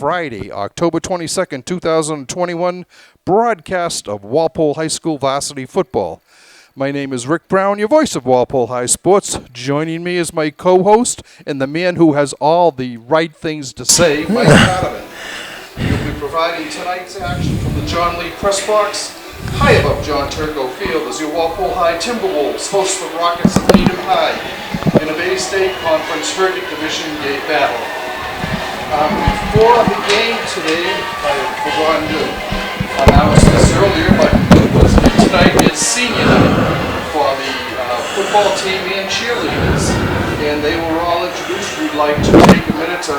Friday, October 22nd, 2021, broadcast of Walpole High School varsity football. My name is Rick Brown, your voice of Walpole High Sports. Joining me is my co-host and the man who has all the right things to say, Mike Donovan. He'll be providing tonight's action from the John Lee Press Box. High above John Turco Field as your Walpole High Timberwolves host the Rockets of Needham High in a Bay State Conference Herdic Division Gate battle. Before the game today, I forgot to announce this earlier, but tonight is senior night for the football team and cheerleaders, and they were all introduced. We'd like to take a minute to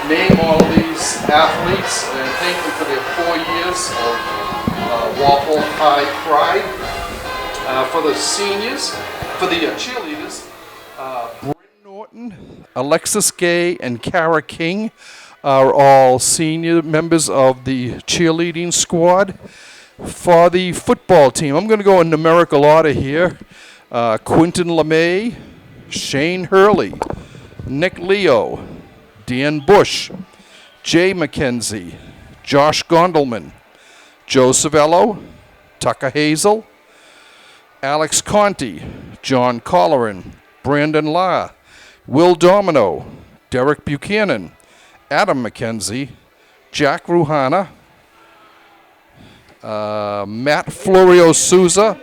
name all of these athletes and thank them for their 4 years of Walpole High pride. For the seniors, for the cheerleaders, Norton, Alexis Gay, and Kara King are all senior members of the cheerleading squad. For the football team, I'm going to go in numerical order here. Quinton LeMay, Shane Hurley, Nick Leo, Dan Bush, Jay McKenzie, Josh Gondelman, Joe Savello, Tucker Hazel, Alex Conti, John Colleran, Brandon La, Will Domino, Derek Buchanan, Adam McKenzie, Jack Ruhana, Matt Florio Souza,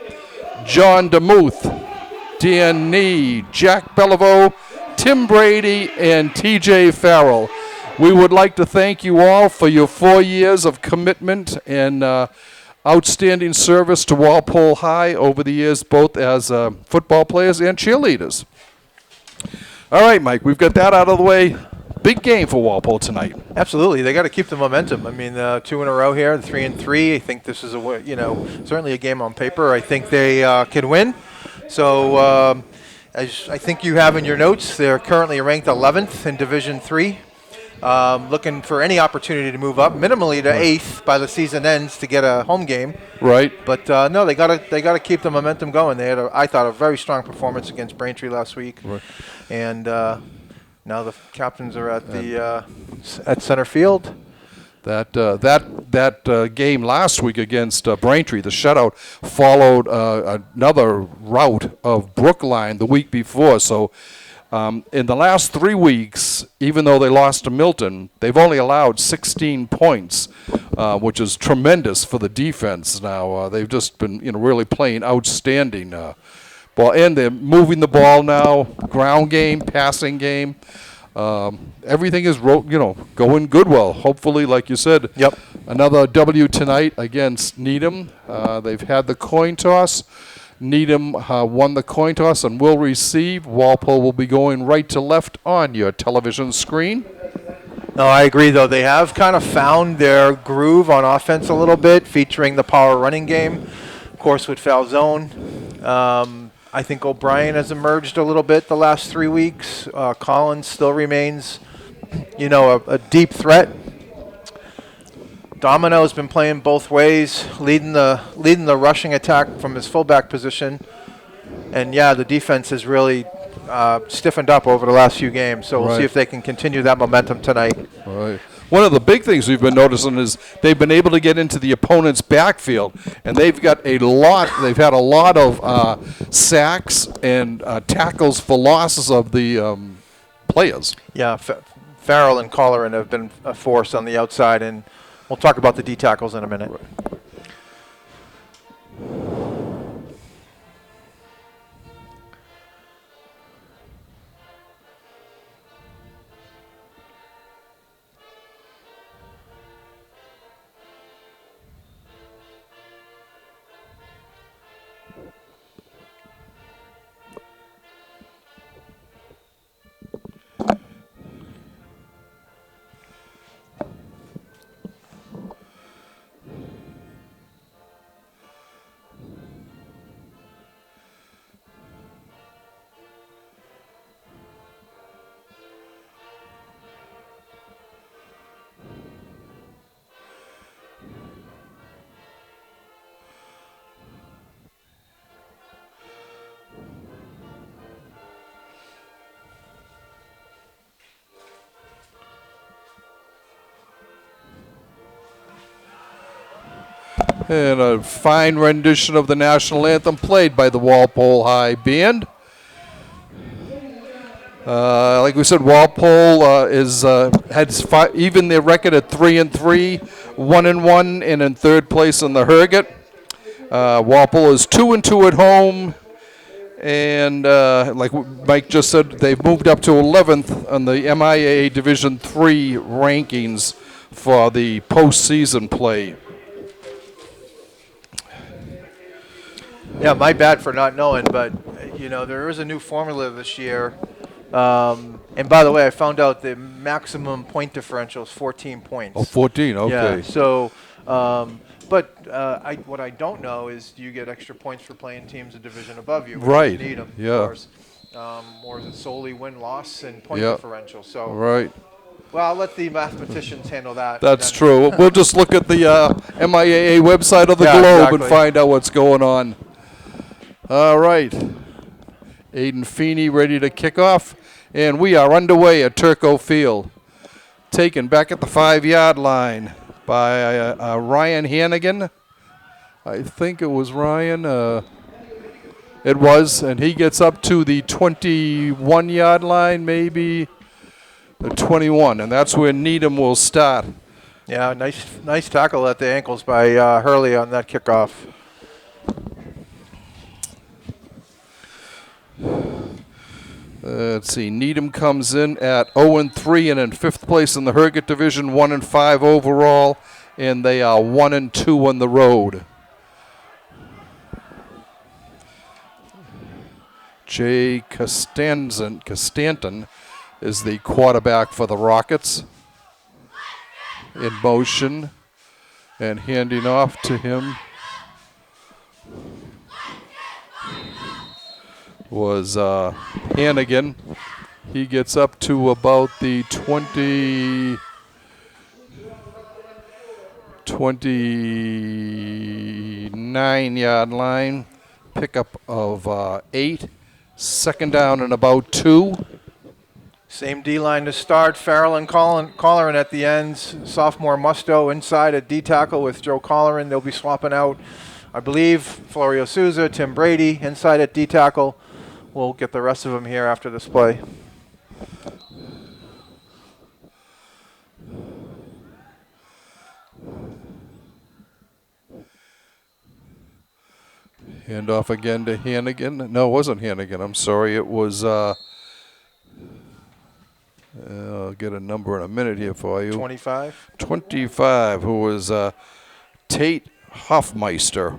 John DeMuth, Dan Nee, Jack Beliveau, Tim Brady, and TJ Farrell. We would like to thank you all for your 4 years of commitment and outstanding service to Walpole High over the years, both as football players and cheerleaders. All right, Mike, we've got that out of the way. Big game for Walpole tonight. Absolutely, they got to keep the momentum. I mean, 2 in a row here, 3-3. I think this is certainly a game on paper. I think they can win. So, as I think you have in your notes, they're currently ranked 11th in Division III. Looking for any opportunity to move up, minimally to 8th by the season ends to get a home game. Right. But no, they gotta keep the momentum going. They had, I thought, a very strong performance against Braintree last week. Right. And now the captains are at center field. That game last week against Braintree, the shutout, followed another rout of Brookline the week before. So in the last 3 weeks, even though they lost to Milton, they've only allowed 16 points, which is tremendous for the defense. Now they've just been really playing outstanding ball, and they're moving the ball now. Ground game, passing game. Everything is going good. Well, hopefully, like you said, yep. Another W tonight against Needham. They've had the coin toss. Needham won the coin toss and will receive. Walpole will be going right to left on your television screen. No, I agree, though. They have kind of found their groove on offense a little bit, featuring the power running game, of course, with Falzone. I think O'Brien has emerged a little bit the last 3 weeks. Collins still remains, a deep threat. Domino's been playing both ways, leading the rushing attack from his fullback position. And yeah, the defense has really stiffened up over the last few games. So we'll see if they can continue that momentum tonight. Right. One of the big things we've been noticing is they've been able to get into the opponent's backfield, and they've had a lot of sacks and tackles for losses of the players. Yeah, Farrell and Colleran have been a force on the outside, and we'll talk about the D tackles in a minute. Right. And a fine rendition of the national anthem played by the Walpole High Band. Like we said, Walpole had even their record at 3-3, 1-1, and in third place in the Herget. Walpole is 2-2 at home, and like Mike just said, they've moved up to 11th on the MIAA Division III rankings for the postseason play. Yeah, my bad for not knowing, but there is a new formula this year. And by the way, I found out the maximum point differential is 14 points. Oh, 14, okay. Yeah, so, what I don't know is, do you get extra points for playing teams a division above you? Right. Needham, Yeah. of course. Or is it solely win-loss and point differential? So, right. well, I'll let the mathematicians handle that. That's true. We'll just look at the MIAA website of the Globe and find out what's going on. All right. Aiden Feeney ready to kick off. And we are underway at Turco Field. Taken back at the 5-yard line by Ryan Hannigan. I think it was Ryan. It was, and he gets up to the 21-yard line, maybe the 21, and that's where Needham will start. Yeah, nice tackle at the ankles by Hurley on that kickoff. Let's see. Needham comes in at 0-3 and in 5th place in the Herget Division, 1-5 overall, and they are 1-2 on the road. Jay Costanton is the quarterback for the Rockets. In motion and handing off to him was Hannigan. He gets up to about the 29-yard line. Pickup of 8. Second down and about 2. Same D-line to start. Farrell and Colleran at the ends. Sophomore Musto inside at D-tackle with Joe Colleran. They'll be swapping out, I believe, Florio Souza, Tim Brady inside at D-tackle. We'll get the rest of them here after this play. Hand off again to Hannigan. No, it wasn't Hannigan. I'm sorry. It was, I'll get a number in a minute here for you. 25? 25, who was Tate Hoffmeister.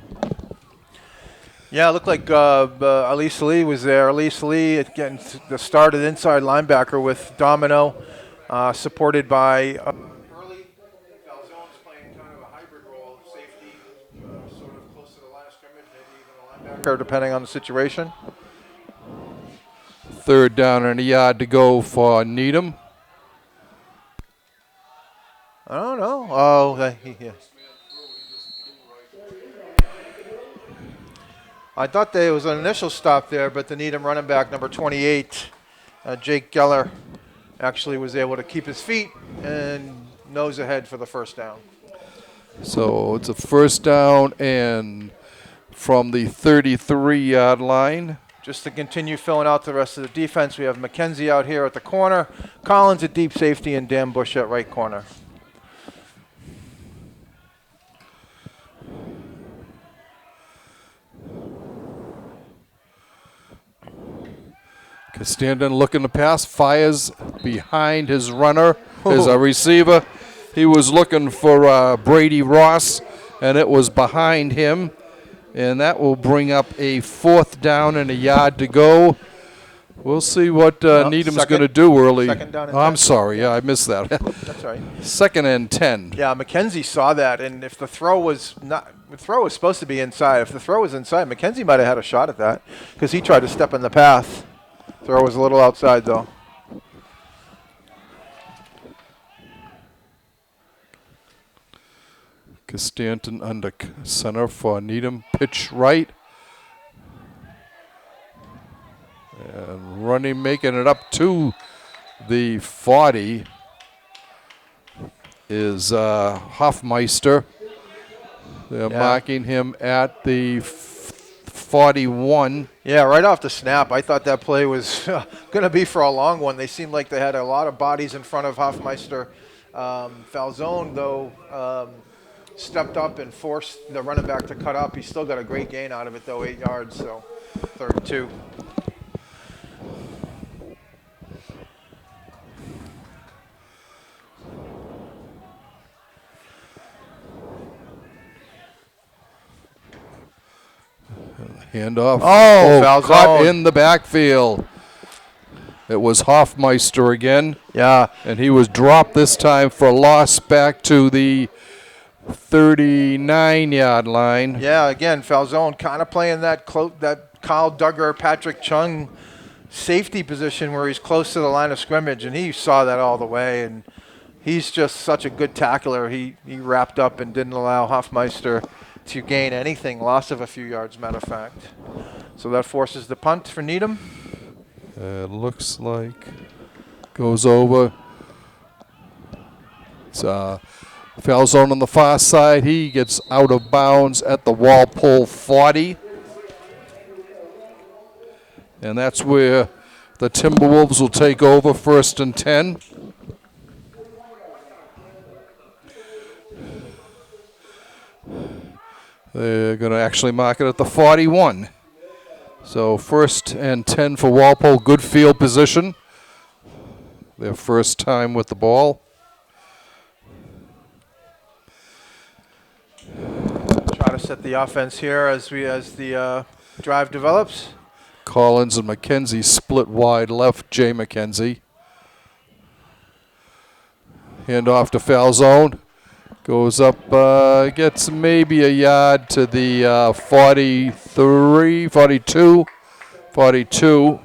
Yeah, it looked like Elise Lee was there. Elise Lee getting the started inside linebacker with Domino, supported by Early Falzone's playing kind of a hybrid role, safety, sort of close to the line of scrimmage, maybe even a linebacker, depending on the situation. Third down and a yard to go for Needham. I don't know. Oh, yeah. I thought there was an initial stop there, but the Needham running back, number 28, Jake Geller, actually was able to keep his feet and nose ahead for the first down. So it's a first down and from the 33-yard line. Just to continue filling out the rest of the defense, we have McKenzie out here at the corner, Collins at deep safety, and Dan Bush at right corner. Costanton looking to pass, fires behind his runner as a receiver. He was looking for Brady Ross, and it was behind him. And that will bring up a fourth down and a yard to go. We'll see what Needham's going to do early. Second down and 10. I'm sorry. Yeah, I missed that. That's right. Second and 10. Yeah, McKenzie saw that, and if the throw was supposed to be inside. If the throw was inside, McKenzie might have had a shot at that because he tried to step in the path. Throw was a little outside, though. Costanton under center for Needham. Pitch right. And running, making it up to the 40 is Hoffmeister. They're marking him at the 41. Yeah, right off the snap, I thought that play was going to be for a long one. They seemed like they had a lot of bodies in front of Hoffmeister. Falzone, though, stepped up and forced the running back to cut up. He still got a great gain out of it, though, 8 yards, so 3rd and 2. Handoff. Falzone. Caught in the backfield. It was Hoffmeister again. Yeah. And he was dropped this time for a loss back to the 39-yard line. Yeah, again, Falzone kind of playing that Kyle Duggar, Patrick Chung safety position where he's close to the line of scrimmage, and he saw that all the way. And he's just such a good tackler. He wrapped up and didn't allow Hoffmeister to gain anything, loss of a few yards, matter of fact. So that forces the punt for Needham. It looks like goes over. It's Falzone on the far side. He gets out of bounds at the Walpole 40. And that's where the Timberwolves will take over, 1st and 10. They're going to actually mark it at the 41. So 1st and 10 for Walpole. Good field position. Their first time with the ball. Try to set the offense here as the drive develops. Collins and McKenzie split wide left. Jay McKenzie. Hand off to Falzone. Goes up, gets maybe a yard to the 43, 42, 42.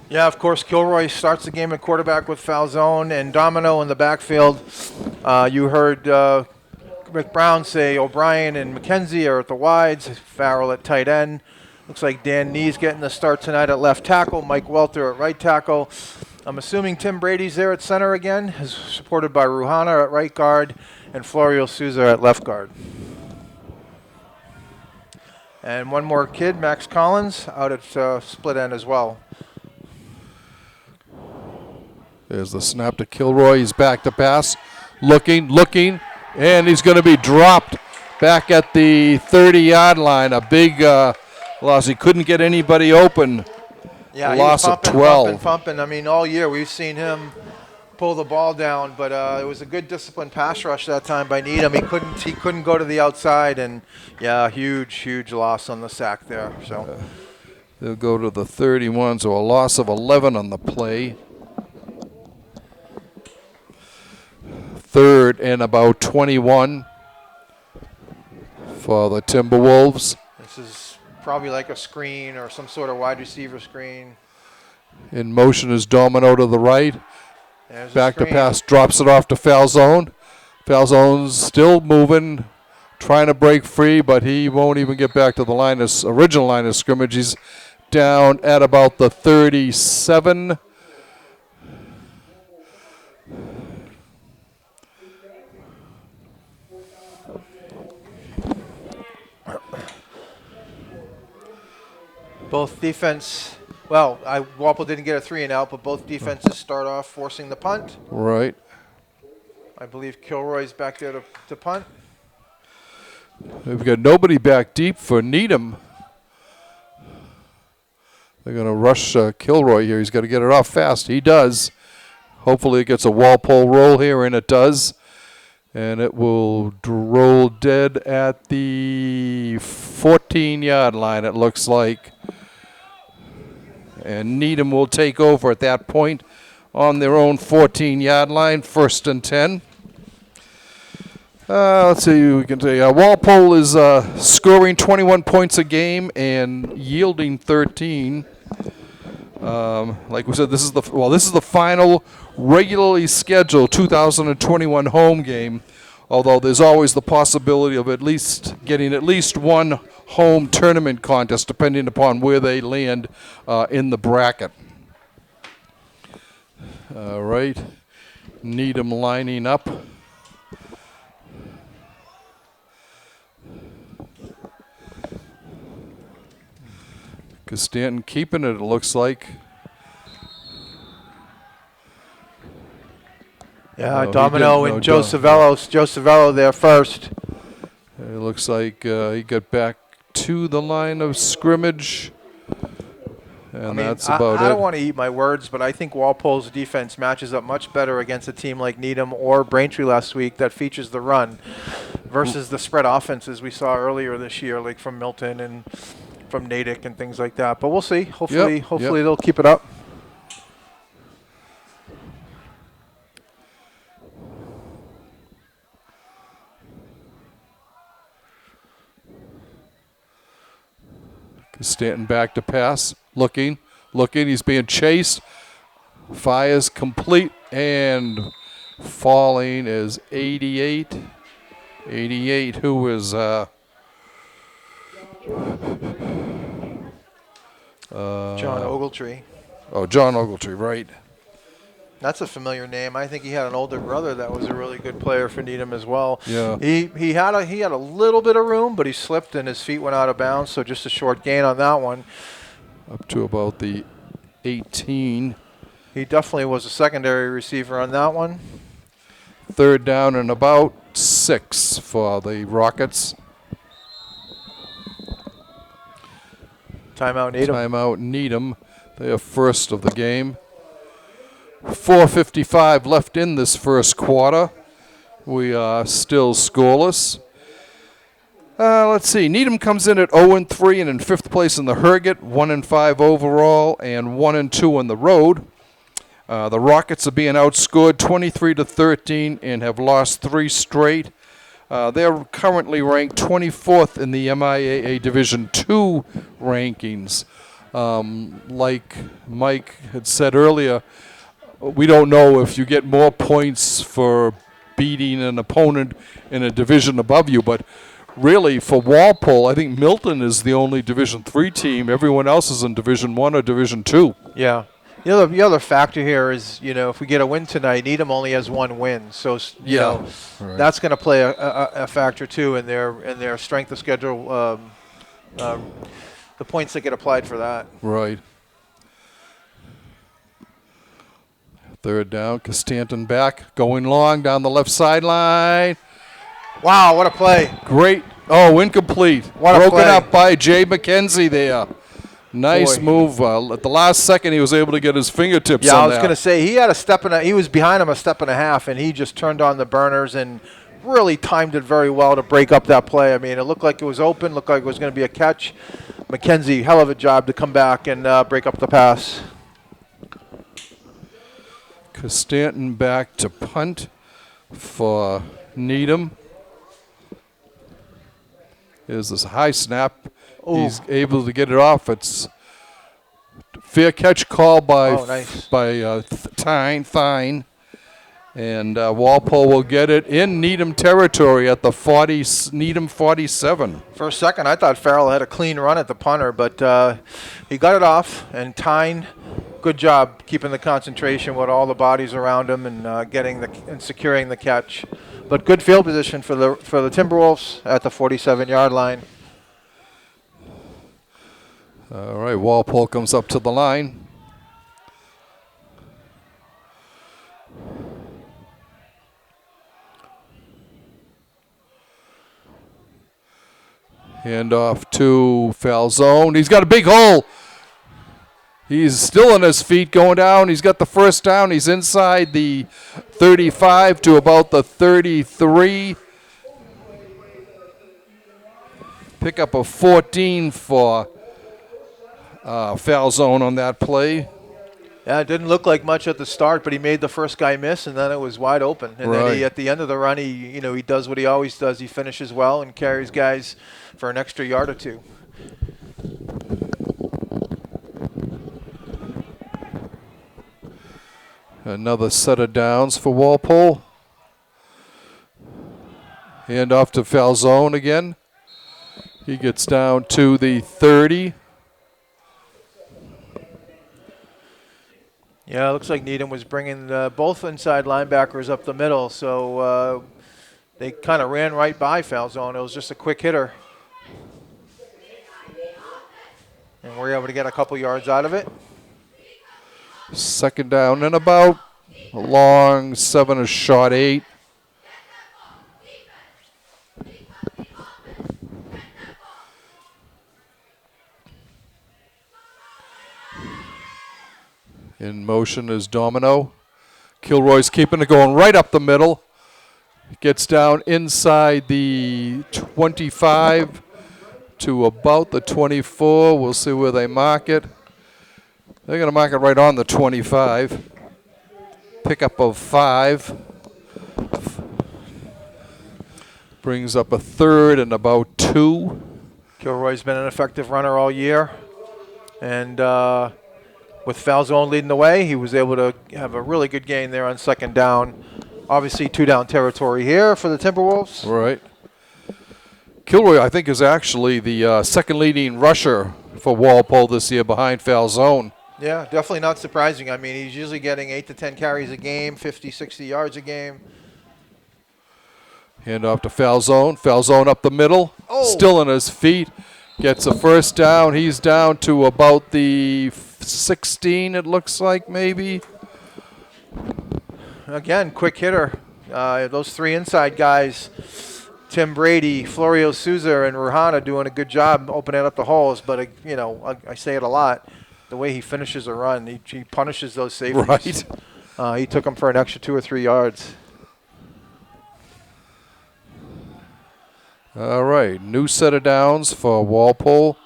Yeah, of course, Kilroy starts the game at quarterback with Falzone and Domino in the backfield. You heard Rick Brown say O'Brien and McKenzie are at the wides, Farrell at tight end. Looks like Dan Nee's getting the start tonight at left tackle, Mike Welter at right tackle. I'm assuming Tim Brady's there at center again, is supported by Ruhana at right guard and Florio Souza at left guard. And one more kid, Max Collins, out at split end as well. There's the snap to Kilroy. He's back to pass. Looking, and he's going to be dropped back at the 30-yard line. A big loss. He couldn't get anybody open. Yeah, loss he was of 12. Pumping. I mean, all year we've seen him pull the ball down, but it was a good disciplined pass rush that time by Needham. He couldn't go to the outside, and yeah, huge loss on the sack there. So they'll go to the 31, so a loss of 11 on the play. 3rd and about 21 for the Timberwolves. This is probably like a screen or some sort of wide receiver screen. In motion is Domino to the right. There's Back to pass, drops it off to Falzone. Falzone's still moving, trying to break free, but he won't even get back to the original line of scrimmage. He's down at about the 37. Both defense, Walpole didn't get a 3 and out, but both defenses start off forcing the punt. Right. I believe Kilroy's back there to punt. We've got nobody back deep for Needham. They're going to rush Kilroy here. He's got to get it off fast. He does. Hopefully it gets a Walpole roll here, and it does. And it will roll dead at the 14-yard line, it looks like. And Needham will take over at that point on their own 14-yard line, 1st and 10. Let's see, we can say Walpole is scoring 21 points a game and yielding 13. Like we said, this is the final regularly scheduled 2021 home game. Although there's always the possibility of getting at least one home tournament contest, depending upon where they land in the bracket. All right, Needham lining up. Stanton keeping it looks like. Yeah, No, Domino he didn't. and No, Joe Savello there first. It looks like he got back to the line of scrimmage. And that's about it. I don't want to eat my words, but I think Walpole's defense matches up much better against a team like Needham or Braintree last week that features the run versus the spread offenses we saw earlier this year, like from Milton and from Natick and things like that. But we'll see. Hopefully they'll keep it up. Stanton back to pass, looking, he's being chased. Fires complete, and falling is 88. 88, who is John Ogletree. Oh, John Ogletree, right. That's a familiar name. I think he had an older brother that was a really good player for Needham as well. Yeah. He had a little bit of room, but he slipped and his feet went out of bounds, so just a short gain on that one. Up to about the 18. He definitely was a secondary receiver on that one. 3rd down and about 6 for the Rockets. Timeout Needham. Timeout Needham. They are first of the game. 4:55 left in this first quarter. We are still scoreless. Let's see. Needham comes in at 0-3 and in 5th place in the Herget, 1-5 overall and 1-2 on the road. The Rockets are being outscored 23-13 and have lost 3 straight. They're currently ranked 24th in the MIAA Division II rankings. Like Mike had said earlier, we don't know if you get more points for beating an opponent in a division above you, but really for Walpole, I think Milton is the only Division III team. Everyone else is in Division I or Division II. Yeah. The other factor here is, if we get a win tonight, Needham only has 1 win, so Right. that's going to play a factor too in their strength of schedule, the points that get applied for that. Right. 3rd down, Stanton back, going long down the left sideline. Wow, what a play. Great. Oh, incomplete. What a Broken play. up by Jay McKenzie there. Nice Boy. move. At the last second, he was able to get his fingertips Yeah, on I was that. going to say, he was behind him a step and a half, and he just turned on the burners and really timed it very well to break up that play. I mean, it looked like it was open, looked like it was going to be a catch. McKenzie, hell of a job to come back and break up the pass. Stanton back to punt for Needham. Here's this high snap. Ooh. He's able to get it off. It's fair catch call by nice. Thine. And Walpole will get it in Needham territory at the Needham 47. For a second, I thought Farrell had a clean run at the punter, but he got it off, and Tyne, good job keeping the concentration with all the bodies around him and securing the catch. But good field position for the Timberwolves at the 47-yard line. All right, Walpole comes up to the line. Hand off to Falzone. He's got a big hole. He's still on his feet going down. He's got the first down. He's inside the 35 to about the 33. Pick up a 14 for Falzone on that play. Yeah, it didn't look like much at the start, but he made the first guy miss, and then it was wide open. And then Right. at the end of the run, he does what he always does. He finishes well and carries guys for an extra yard or two. Another set of downs for Walpole. Hand off to Falzone again. He gets down to the 30. Yeah, it looks like Needham was bringing both inside linebackers up the middle, so they kind of ran right by Falzone. It was just a quick hitter. And we're able to get a couple yards out of it. Second down and about. A long 7, a short 8. In motion is Domino. Kilroy's keeping it going right up the middle. Gets down inside the 25 to about the 24. We'll see where they mark it. They're going to mark it right on the 25. Pickup of 5. Brings up a third and about 2. Kilroy's been an effective runner all year. And with Falzone leading the way, he was able to have a really good gain there on second down. Obviously, 2-down territory here for the Timberwolves. Right. Kilroy, I think, is actually the second leading rusher for Walpole this year behind Falzone. Yeah, definitely not surprising. I mean, he's usually getting 8 to 10 carries a game, 50, 60 yards a game. Hand off to Falzone. Falzone up the middle. Oh. Still on his feet. Gets a first down. He's down to about the 16, it looks like, maybe. Again, quick hitter. Those 3 inside guys, Tim Brady, Florio Souza, and Ruhana doing a good job opening up the holes. But, you know, I say it a lot. The way he finishes a run, he punishes those safeties. Right. He took them for an extra 2 or 3 yards. All right. New set of downs for Walpole.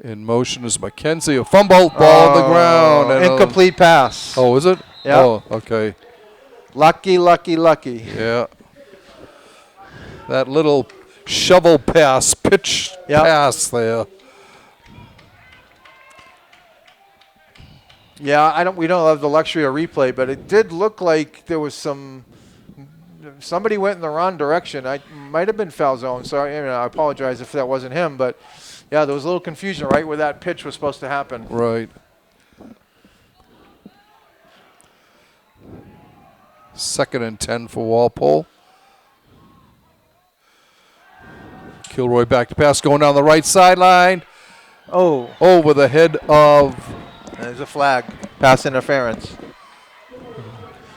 In motion is McKenzie. A fumble, ball on the ground. And incomplete pass. Oh, is it? Yeah. Oh, okay. Lucky, lucky, lucky. Yeah. That little shovel pass, pitch pass there. Yeah, we don't have the luxury of replay, but it did look like there was somebody went in the wrong direction. I might have been Falzone, so I apologize if that wasn't him, but yeah, there was a little confusion right where that pitch was supposed to happen. Right. Second and 10 for Walpole. Kilroy back to pass, going down the right sideline. Oh. Over the head of... There's a flag. Pass interference.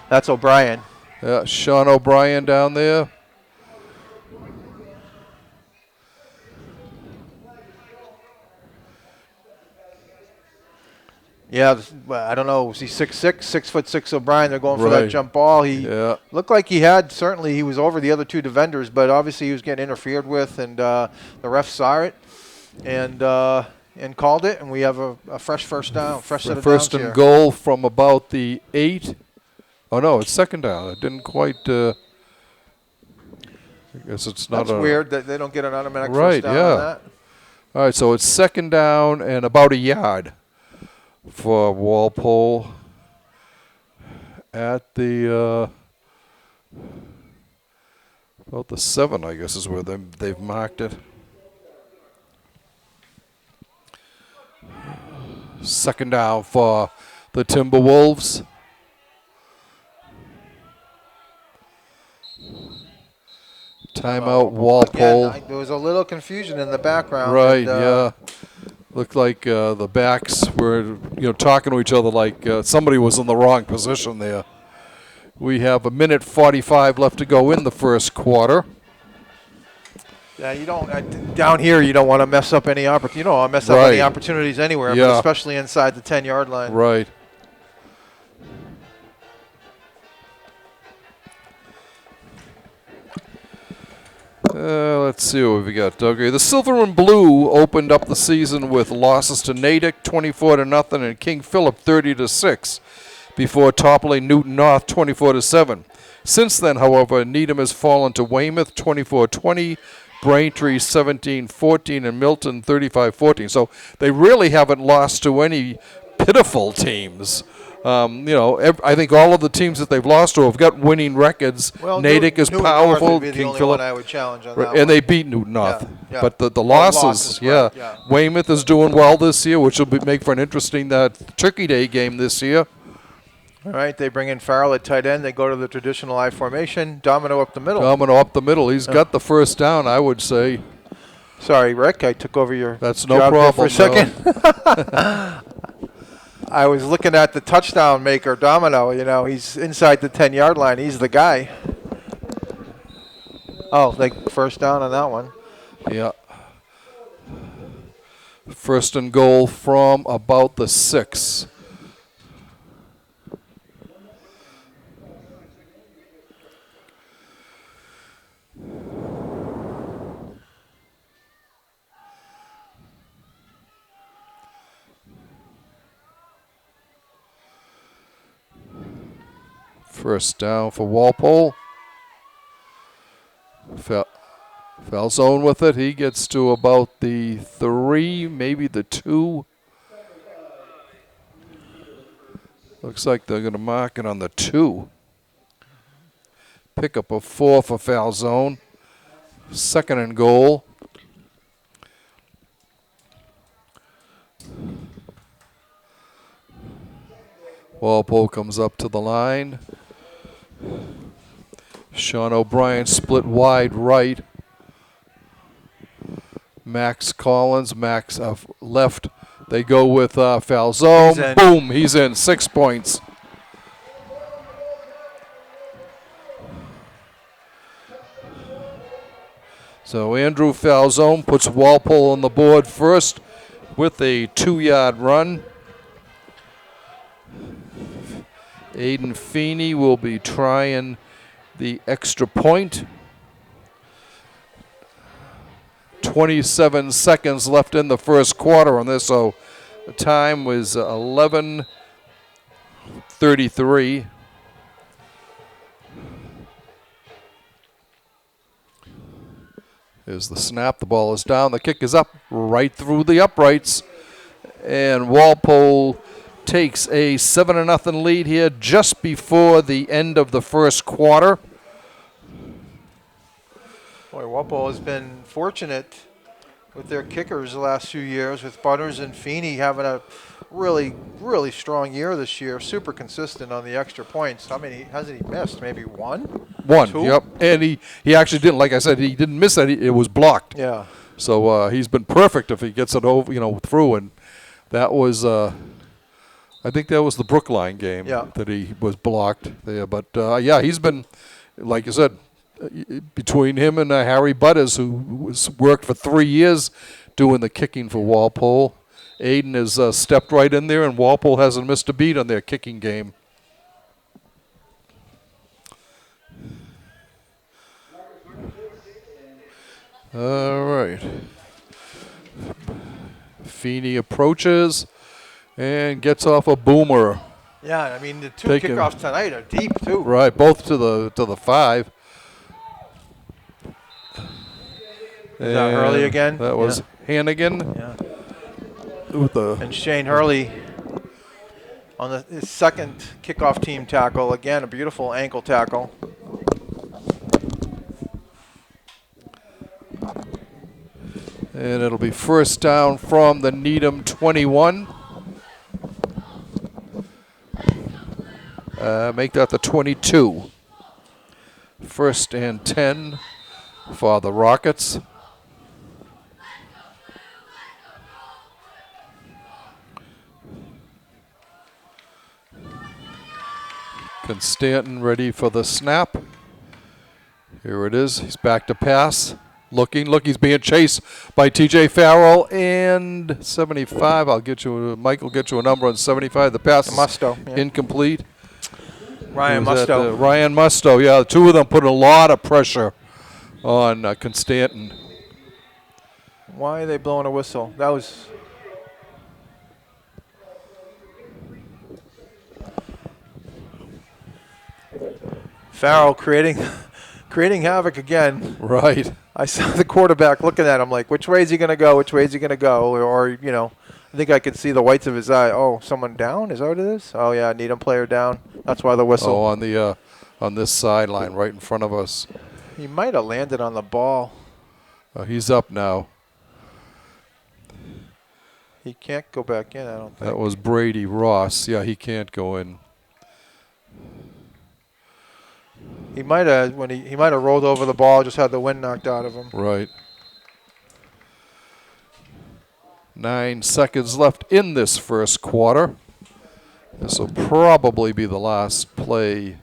That's O'Brien. Yeah, Sean O'Brien down there. Yeah, I don't know. Was he 6'6", 6'6" O'Brien? They're going for that jump ball. He looked like he was over the other 2 defenders, but obviously he was getting interfered with, and the ref saw it and called it, and we have a fresh first down, fresh set of downs First and here. goal from about the 8. Oh, no, it's second down. It didn't quite... I guess it's not That's weird that they don't get an automatic first down on that. All right, so it's second down and about a yard for Walpole at the about the 7, I guess, is where they've marked it. Second down for the Timberwolves. Timeout, Walpole. Again, there was a little confusion in the background. Right, yeah. Looked like the backs were, talking to each other like somebody was in the wrong position there. We have 1:45 left to go in the first quarter. Yeah, you don't down here. You don't want to mess up any opportunity. You don't want to mess up any opportunities anywhere, but especially inside the 10-yard line. Right. Let's see what we got, Doug. The Silver and Blue opened up the season with losses to Natick 24-0 and King Philip 30-6 before toppling Newton North 24-7. Since then, however, Needham has fallen to Weymouth 24-20, Braintree 17-14, and Milton 35-14. So they really haven't lost to any pitiful teams. I think all of the teams that they've lost to have got winning records. Well, Natick is Newton powerful. North would be the King only Philip, one I would challenge on that and one. they beat Newton North. Yeah. But the losses, right, yeah. Weymouth is doing well this year, which will make for an interesting Turkey Day game this year. All right, they bring in Farrell at tight end. They go to the traditional I formation. Domino up the middle. Domino up the middle. He's got the first down, I would say. Sorry, Rick. I took over your That's no job problem. there for a second. I was looking at the touchdown maker, Domino. You know, he's inside the 10-yard line. He's the guy. Oh, like first down on that one. Yeah. First and goal from about the 6. First down for Walpole. Foul zone with it. He gets to about the 3, maybe the 2. Looks like they're going to mark it on the 2. Pick up a 4 for foul zone. Second and goal. Walpole comes up to the line. Sean O'Brien split wide right. Max Collins, Max left. They go with foul zone. Boom, he's in. 6 points. So Andrew Falzone puts Walpole on the board first with a 2-yard run. Aiden Feeney will be trying the extra point. 27 seconds left in the first quarter on this, so the time was 11:33. Here's the snap. The ball is down. The kick is up right through the uprights. And Walpole takes a 7-0 lead here just before the end of the first quarter. Boy, Walpole has been fortunate with their kickers the last few years, with Butters and Feeney having a really, really strong year this year. Super consistent on the extra points. How many hasn't he missed? Maybe one? One, 2? yep. And he actually didn't, like I said, he didn't miss that. It was blocked. Yeah. So he's been perfect if he gets it over, through. And that was, I think that was the Brookline game that he was blocked there. But, yeah, he's been, like you said, between him and Harry Butters, who worked for 3 years doing the kicking for Walpole. Aiden has stepped right in there, and Walpole hasn't missed a beat on their kicking game. All right. Feeney approaches and gets off a boomer. Yeah, I mean the 2 kickoffs tonight are deep too. Right, both to the 5. Is that Hurley again? That was Hannigan. Yeah. With and Shane Hurley on his second kickoff team tackle. Again, a beautiful ankle tackle. And it'll be first down from the Needham 21. Make that the 22. First and 10 for the Rockets. Constantin ready for the snap. Here it is. He's back to pass. Looking. Look, he's being chased by T.J. Farrell. And 75. Mike will get you a number on 75. The pass Musto, is incomplete. Ryan Musto. Ryan Musto, yeah. The two of them put a lot of pressure on Constantin. Why are they blowing a whistle? That was... Farrell creating havoc again. Right. I saw the quarterback looking at him like, which way is he going to go? Which way is he going to go? Or, I think I could see the whites of his eye. Oh, someone down? Is that what it is? Oh, yeah, Needham player down. That's why the whistle. Oh, on this sideline right in front of us. He might have landed on the ball. He's up now. He can't go back in, I don't think. That was Brady Ross. Yeah, he can't go in. He might have he might have rolled over the ball, just had the wind knocked out of him. Right. 9 seconds left in this first quarter. This will probably be the last play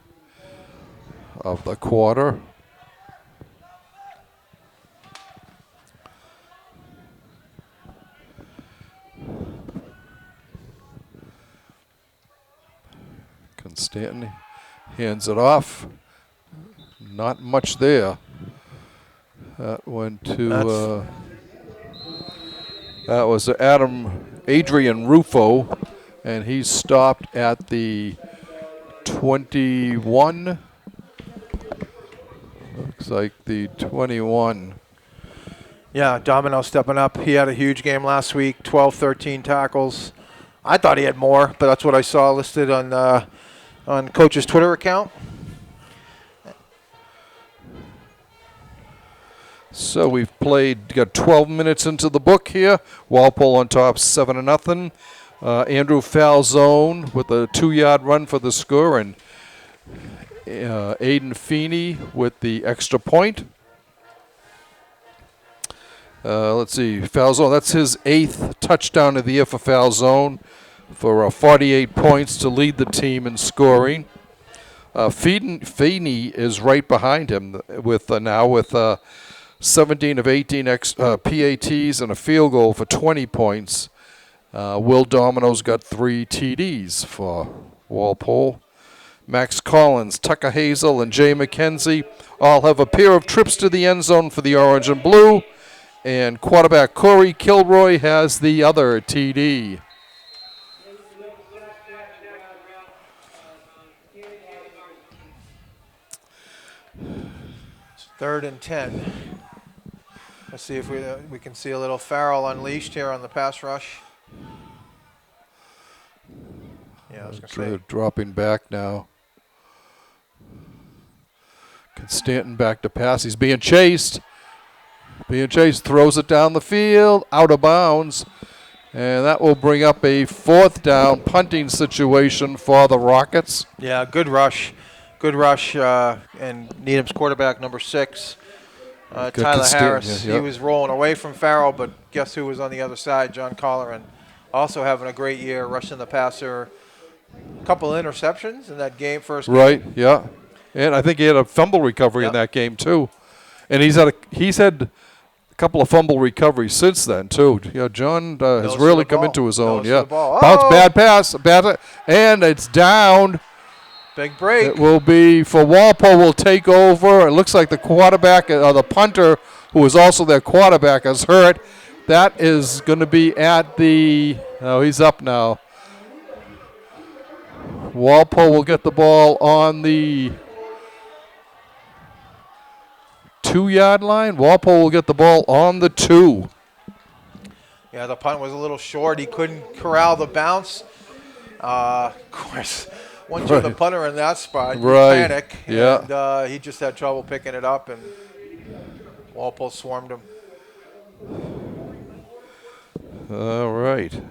of the quarter. Constantin hands it off. Not much there. That went to that was Adrian Rufo, and he stopped at the 21. Looks like the 21. Yeah, Domino stepping up. He had a huge game last week, 12, 13 tackles. I thought he had more, but that's what I saw listed on Coach's Twitter account. So we've got 12 minutes into the book here. Walpole on top, 7-0. Andrew Falzone with a 2-yard run for the score, and Aiden Feeney with the extra point. Let's see, Falzone, that's his 8th touchdown of the year for Falzone for 48 points to lead the team in scoring. Feeney is right behind him with 17 of 18 PATs and a field goal for 20 points. Will Domino's got 3 TDs for Walpole. Max Collins, Tucker Hazel, and Jay McKenzie all have a pair of trips to the end zone for the orange and blue. And quarterback Corey Kilroy has the other TD. Third and 10. Let's see if we can see a little Farrell unleashed here on the pass rush. Yeah, I was going to say. Dropping back now. Constantin back to pass. He's being chased. Throws it down the field, out of bounds. And that will bring up a 4th down punting situation for the Rockets. Yeah, good rush. And Needham's quarterback, number 6, Tyler Harris. Yep. He was rolling away from Farrell, but guess who was on the other side? John Colleran. Also having a great year, rushing the passer. A couple of interceptions in that first game. Right, yeah. And I think he had a fumble recovery in that game, too. And he's had a couple of fumble recoveries since then, too. Yeah, John has really come into his own. Yeah, bounce, bad pass, and it's down. Big break. It will be for Walpole. Will take over. It looks like the quarterback, the punter, who is also their quarterback, is hurt. That is going to be at the. Oh, he's up now. Walpole will get the ball on the 2-yard line. Walpole will get the ball on the 2. Yeah, the punt was a little short. He couldn't corral the bounce. Of course, once you're the punter in that spot, you panic. Yeah. And he just had trouble picking it up, and Walpole swarmed him. All right.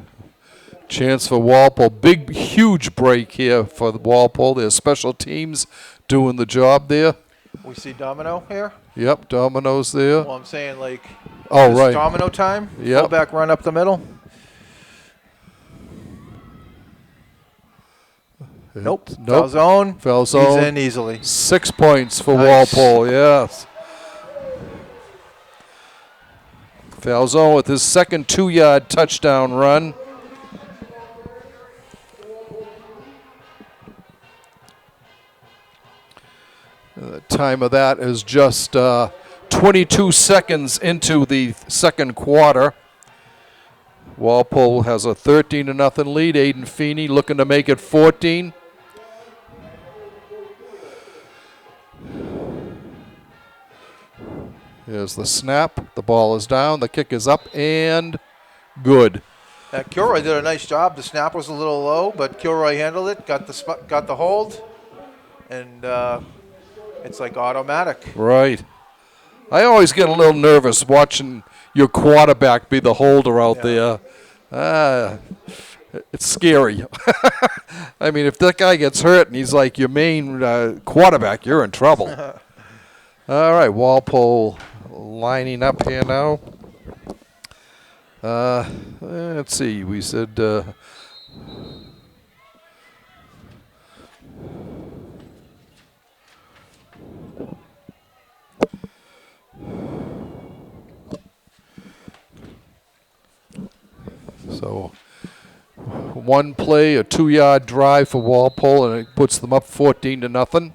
Chance for Walpole. Big, huge break here for the Walpole. Their special teams doing the job there. We see Domino here. Yep, Domino's there. Well, I'm saying right. Domino time. Yep. Fullback run up the middle. Nope. Falzone. He's in easily. 6 points for Walpole, yes. Falzone with his second 2-yard touchdown run. The time of that is just 22 seconds into the second quarter. Walpole has a 13-0 lead. Aiden Feeney looking to make it 14. Here's the snap. The ball is down. The kick is up and good. Kilroy did a nice job. The snap was a little low, but Kilroy handled it, got the hold, and it's like automatic. Right. I always get a little nervous watching your quarterback be the holder out there. It's scary. I mean, if that guy gets hurt and he's like your main quarterback, you're in trouble. All right, Walpole lining up here now. Let's see. We said so. One play, a 2-yard drive for Walpole, and it puts them up 14-0.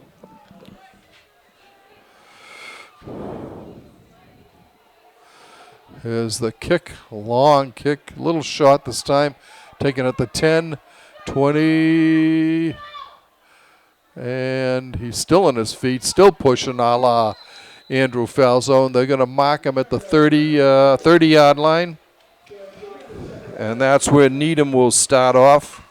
Here's the kick, a long kick, a little short this time, taken at the 10, 20, and he's still on his feet, still pushing a la Andrew Falzone. They're going to mark him at the 30-yard line. And that's where Needham will start off.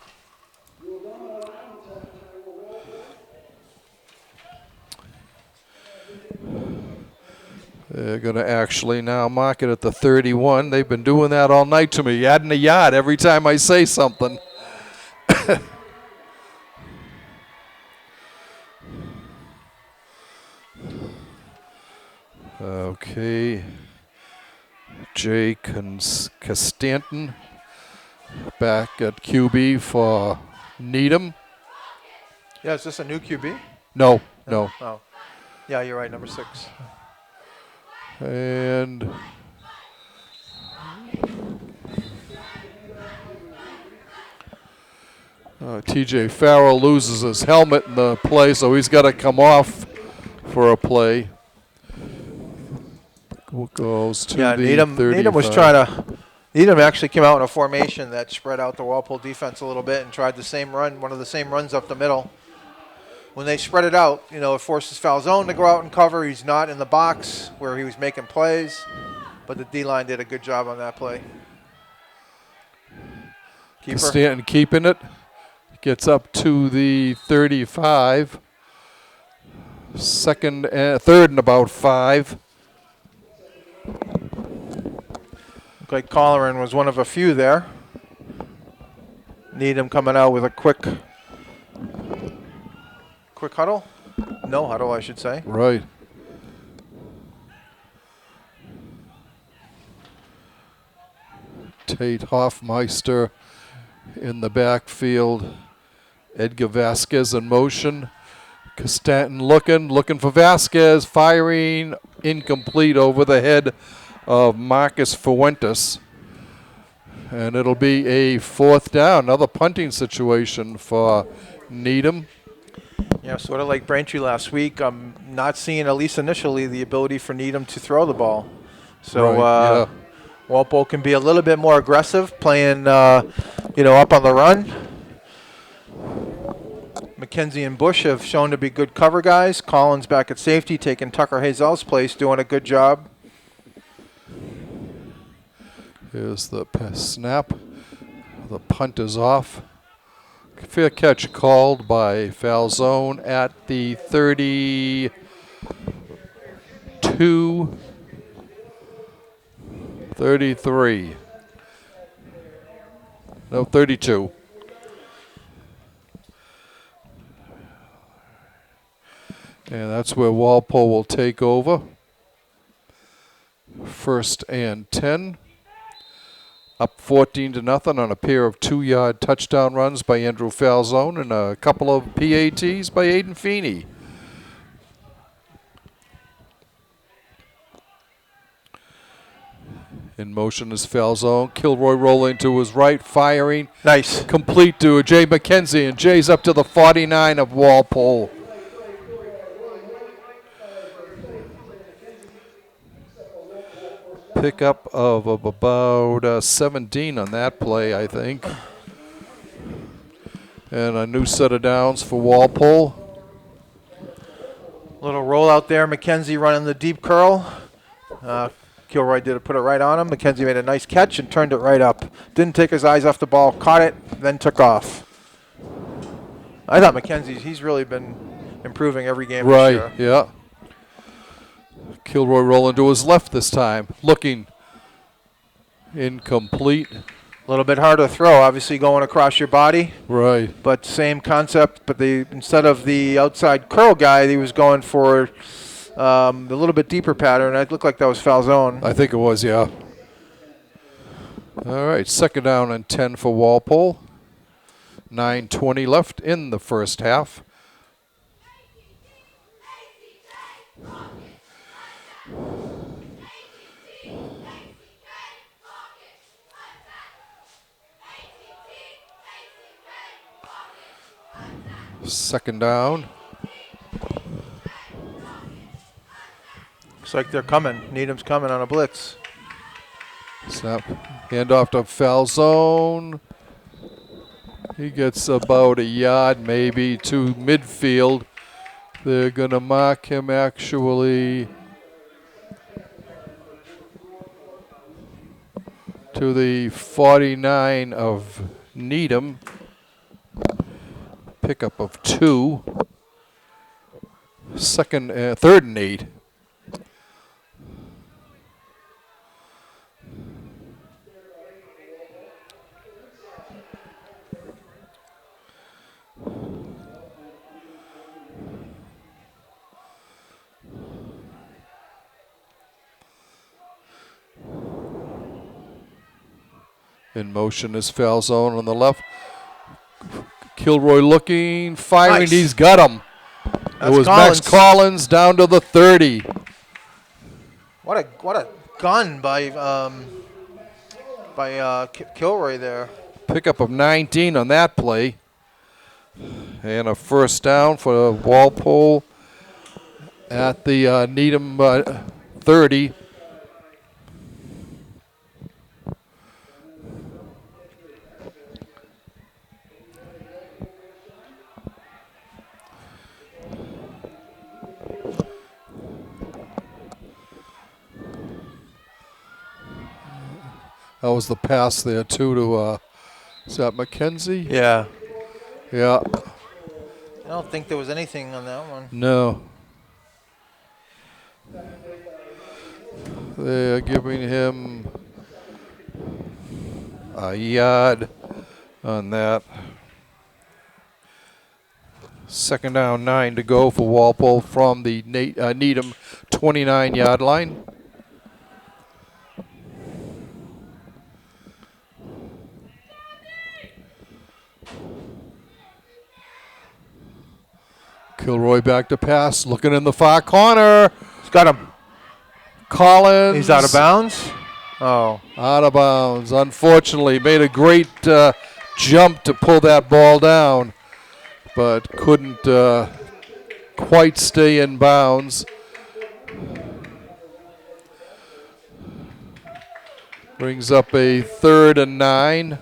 They're going to actually now mark it at the 31. They've been doing that all night to me, adding a yard every time I say something. Okay. Jay Costanton back at QB for Needham. Yeah, is this a new QB? No. Oh. Yeah, you're right, number 6. And TJ Farrell loses his helmet in the play, so he's got to come off for a play. Goes to the Needham 35. was trying to. Needham actually came out in a formation that spread out the Walpole defense a little bit and tried the same run, one of the same runs up the middle. When they spread it out, it forces Falzone to go out and cover. He's not in the box where he was making plays, but the D-line did a good job on that play. Keeper. Stanton keeping it. Gets up to the 35. Third and about 5. Looked like Colleran was one of a few there. Needham coming out with a quick huddle. No huddle, I should say. Right. Tate Hoffmeister in the backfield. Edgar Vasquez in motion. Costanton looking for Vasquez, firing incomplete over the head of Marcus Fuentes. And it'll be a 4th down, another punting situation for Needham. Yeah, sort of like Braintree last week. I'm not seeing, at least initially, the ability for Needham to throw the ball. So right, Walpole can be a little bit more aggressive, playing, up on the run. McKenzie and Bush have shown to be good cover guys. Collins back at safety, taking Tucker Hazel's place, doing a good job. Here's the snap. The punt is off. Fair catch called by Falzone at the 32. 33. No, 32. And that's where Walpole will take over. 1st and 10. Up 14-0 on a pair of 2-yard touchdown runs by Andrew Falzone and a couple of PATs by Aiden Feeney. In motion is Falzone. Kilroy rolling to his right, firing. Nice. Complete to Jay McKenzie, and Jay's up to the 49 of Walpole. Pickup of about 17 on that play, I think. And a new set of downs for Walpole. Little roll out there. McKenzie running the deep curl. Kilroy put it right on him. McKenzie made a nice catch and turned it right up. Didn't take his eyes off the ball, caught it, then took off. I thought he's really been improving every game this year. Right, yeah. Kilroy rolling to his left this time. Looking incomplete. A little bit harder to throw, obviously going across your body, Right. but same concept. But instead of the outside curl guy, he was going for the little bit deeper pattern. It looked like that was foul zone. I think it was, yeah. All right, 2nd down and 10 for Walpole. 9:20 left in the first half. Second down. Looks like they're coming. Needham's coming on a blitz. Snap. Handoff to foul zone. He gets about a yard maybe to midfield. They're going to mark him actually to the 49 of Needham. Pickup of 2. 3rd and 8. In motion is foul zone on the left. Kilroy looking, firing. Nice. He's got him. That's it was Collins. Max Collins down to the 30. What a gun by Kilroy there. Pickup of 19 on that play. And a first down for Walpole at the Needham 30. That was the pass there, too, to, is that McKenzie? Yeah. Yeah. I don't think there was anything on that one. No. They're giving him a yard on that. 2nd down, 9 to go for Walpole from the Needham 29-yard line. Kilroy back to pass, looking in the far corner. He's got him. Collins. He's out of bounds. Oh. Out of bounds, unfortunately. Made a great jump to pull that ball down, but couldn't quite stay in bounds. Brings up a 3rd and 9.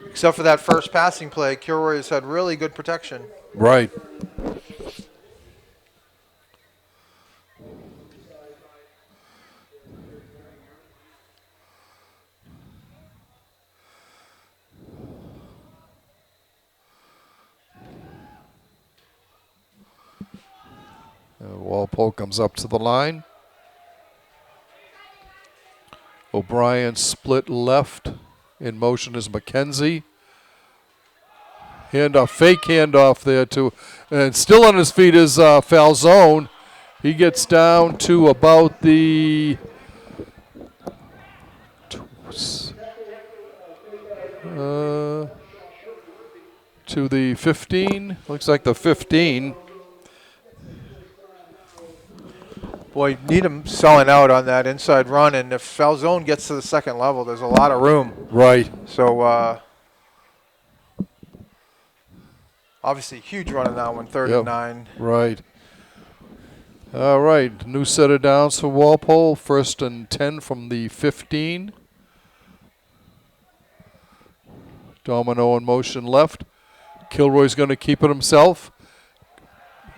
Except for that first passing play, Kilroy has had really good protection. Right. Walpole comes up to the line. O'Brien split left. In motion is McKenzie. Handoff, fake handoff there to, and still on his feet is Falzone. He gets down to about the to the 15. Looks like the 15. Boy, Needham selling out on that inside run, and if Falzone gets to the 2nd level, there's a lot of room. Right. So, obviously, huge run on that one, 3rd and 9. Right. All right, new set of downs for Walpole. 1st and 10 from the 15. Domino in motion left. Kilroy's going to keep it himself.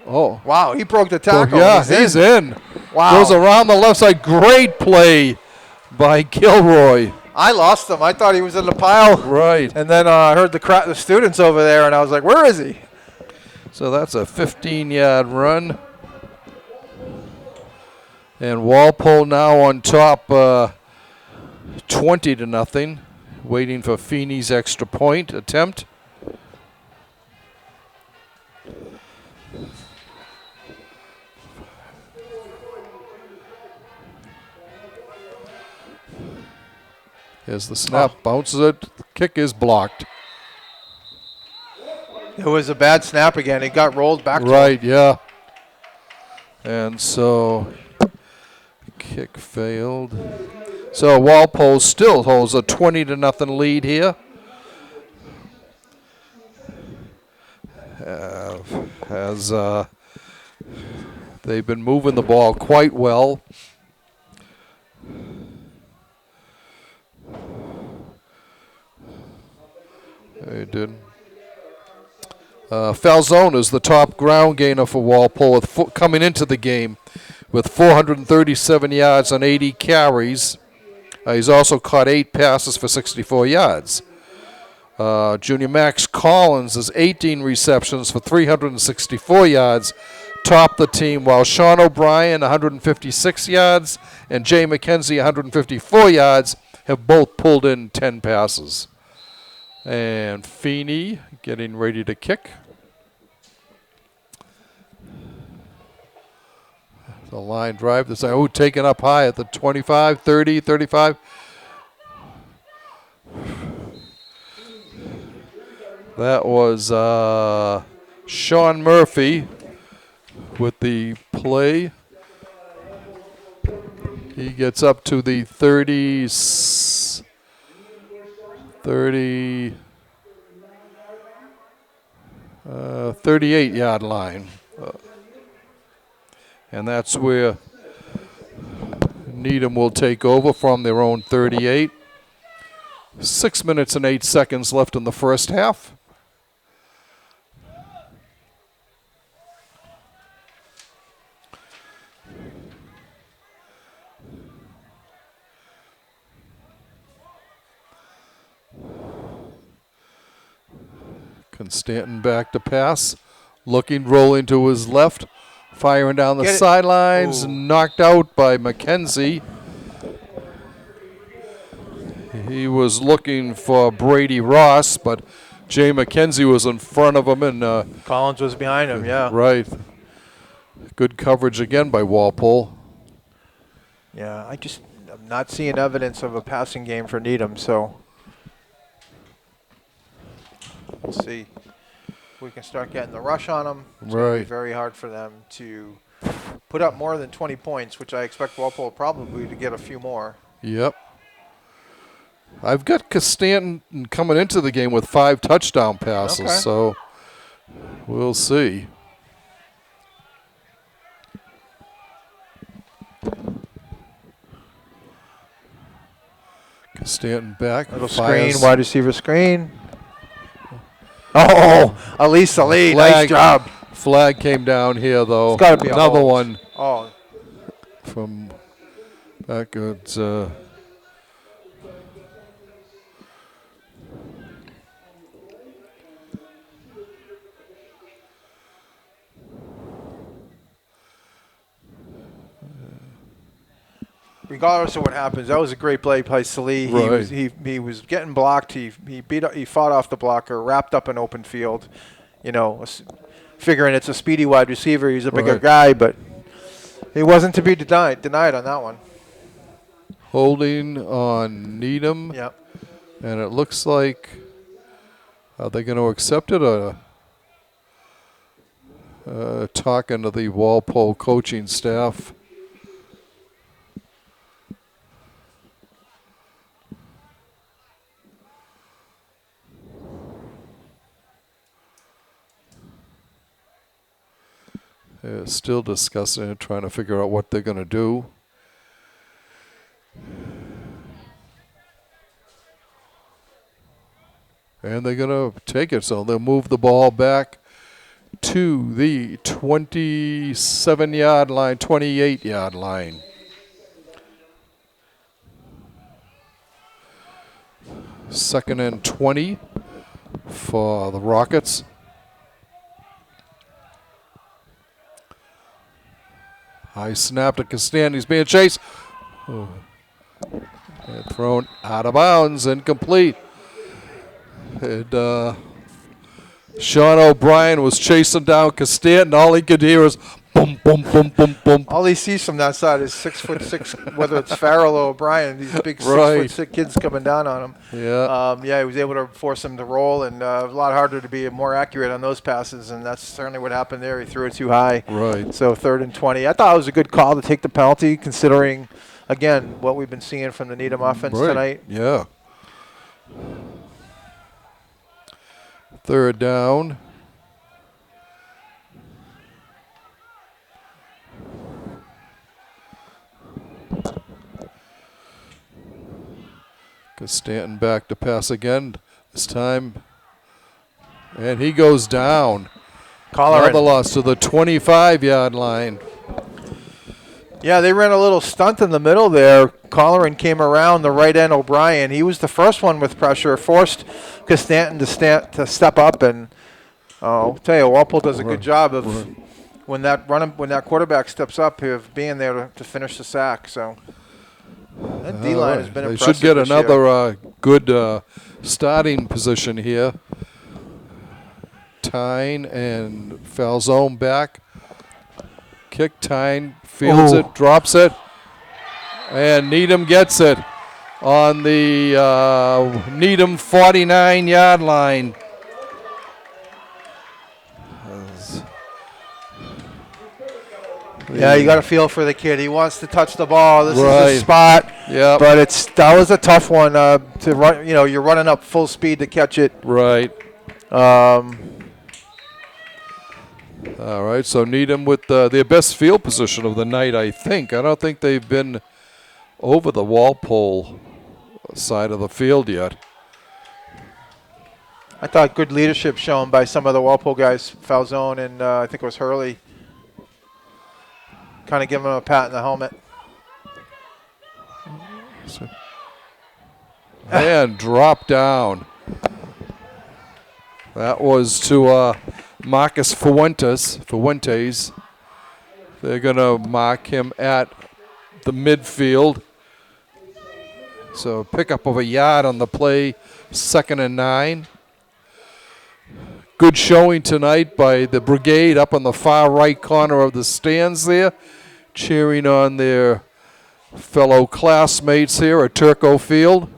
Oh. Wow, he broke the tackle. Yeah, he's in. Wow. Goes around the left side. Great play by Kilroy. I lost him. I thought he was in the pile. Right. And then I heard the students over there, and I was like, where is he? So that's a 15-yard run. And Walpole now on top 20-0, waiting for Feeney's extra point attempt. Here's the snap, bounces it, the kick is blocked. It was a bad snap again. It got rolled back to him. Right, yeah. And so, kick failed. So Walpole still holds a 20-0 lead here. As they've been moving the ball quite well. They did. Falzone is the top ground gainer for Walpole with coming into the game with 437 yards on 80 carries. He's also caught 8 passes for 64 yards. Junior Max Collins is 18 receptions for 364 yards, topped the team, while Sean O'Brien, 156 yards, and Jay McKenzie, 154 yards, have both pulled in 10 passes. And Feeney getting ready to kick. The line drive. This taken up high at the 25, 30, 35. That was Sean Murphy with the play. He gets up to the 38-yard line. And that's where Needham will take over from their own 38. 6 minutes and 8 seconds left in the first half. Constantin back to pass, looking, rolling to his left, firing down the sidelines, knocked out by McKenzie. He was looking for Brady Ross, but Jay McKenzie was in front of him, and Collins was behind him, yeah. Right. Good coverage again by Walpole. Yeah, I'm not seeing evidence of a passing game for Needham, so we'll see. If we can start getting the rush on them, it's going to be very hard for them to put up more than 20 points, which I expect Walpole probably to get a few more. Yep. I've got Constantin coming into the game with 5 touchdown passes, so we'll see. Constantin back. Little screen, wide receiver screen. Oh, Elise Ali, nice job. Flag came down here, though. It's got to be another one. Oh. From back at regardless of what happens, that was a great play by Salih. He was getting blocked. He fought off the blocker, wrapped up an open field. You know, figuring it's a speedy wide receiver. He's a bigger guy, but he wasn't to be denied on that one. Holding on Needham. Yep. And it looks like, are they going to accept it or talking to the Walpole coaching staff? They're still discussing it, trying to figure out what they're going to do. And they're going to take it, so they'll move the ball back to the 27-yard line, 28-yard line. Second and 20 for the Rockets. High snap to Costanza. He's being chased. Oh. And thrown out of bounds, incomplete. And Sean O'Brien was chasing down Costanza, and all he could hear was boom, boom, boom, boom, boom. All he sees from that side is 6'6", whether it's Farrell or O'Brien, these big Right. 6'6" kids coming down on him. Yeah. He was able to force him to roll, and a lot harder to be more accurate on those passes, and that's certainly what happened there. He threw it too high. Right. So 3rd and 20. I thought it was a good call to take the penalty, considering, again, what we've been seeing from the Needham offense tonight. Yeah. 3rd down. Stanton back to pass again. This time. And he goes down. Another loss to the 25-yard line. Yeah, they ran a little stunt in the middle there. Colleran came around the right end, O'Brien. He was the first one with pressure, forced Costanton to step up, and I'll tell you, Walpole does a good job of when that quarterback steps up of being there to finish the sack. So that D-line has been impressive. They should get another good starting position here. Tyne and Falzone back. Kick, Tyne fields it, drops it, and Needham gets it on the Needham 49-yard line. Yeah, you got to feel for the kid. He wants to touch the ball. This is his spot. Yeah, but that was a tough one to run. You know, you're running up full speed to catch it. Right. All right, so Needham with their best field position of the night, I think. I don't think they've been over the Walpole side of the field yet. I thought good leadership shown by some of the Walpole guys, Falzone and I think it was Hurley. Kind of giving him a pat in the helmet. And drop down. That was to Marcus Fuentes. They're going to mark him at the midfield. So pickup of a yard on the play, 2nd and 9. Good showing tonight by the brigade up on the far right corner of the stands there, cheering on their fellow classmates here at Turco Field.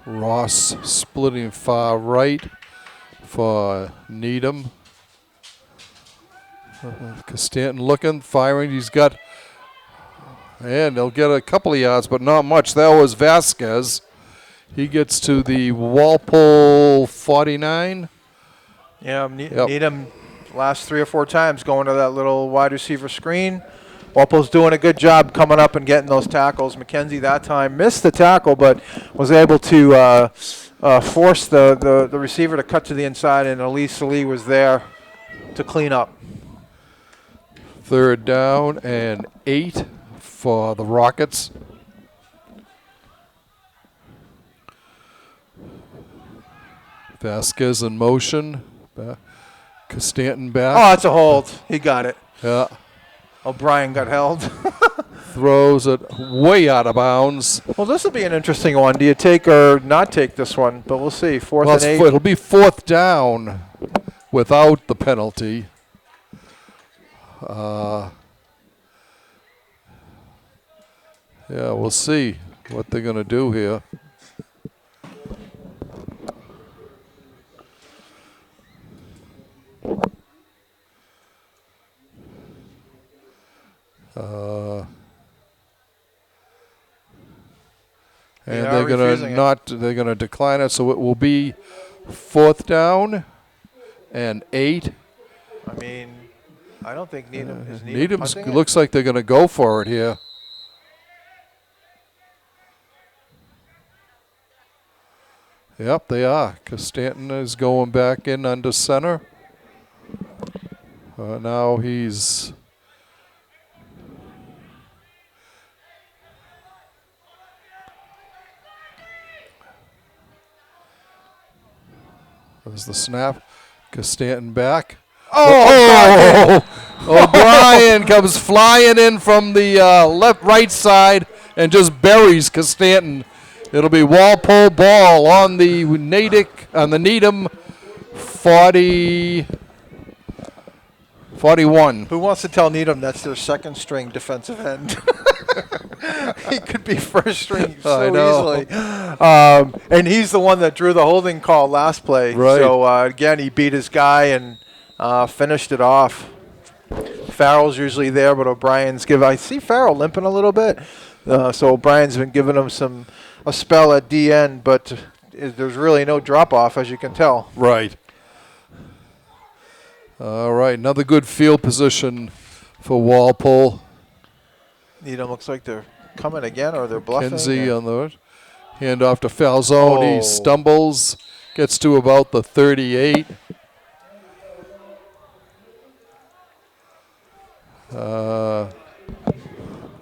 Ross splitting far right for Needham. Costanton looking, firing. He's got, and they'll get a couple of yards, but not much. That was Vasquez. He gets to the Walpole 49. Yeah, Needham last 3 or 4 times going to that little wide receiver screen. Walpole's doing a good job coming up and getting those tackles. McKenzie that time missed the tackle, but was able to force the receiver to cut to the inside, and Elise Ali was there to clean up. 3rd down and 8 for the Rockets. Vasquez in motion. Costanton back. Oh, that's a hold. He got it. Yeah. O'Brien got held. Throws it way out of bounds. Well, this will be an interesting one. Do you take or not take this one? But we'll see. 4th and 8. It'll be 4th down without the penalty. Yeah, we'll see what they're going to do here. And they're going to decline it, so it will be 4th down and 8. I mean, I don't think Needham is Needham looks like they're going to go for it here. Yep, they are. Costanton is going back in under center. Now he's There's the snap. Costanton back. Oh, O'Brien comes flying in from the right side and just buries Costanton. It'll be Walpole ball on the Needham 41. Who wants to tell Needham that's their second string defensive end? He could be first string so easily. And he's the one that drew the holding call last play. Right. So, again, he beat his guy and finished it off. Farrell's usually there, but O'Brien's I see Farrell limping a little bit. So O'Brien's been giving him a spell at DN, but there's really no drop-off, as you can tell. Right. All right, another good field position for Walpole. Needham looks like they're coming again, or they're bluffing. Kenzie on the hand off to Falzone. Oh. He stumbles, gets to about the 38.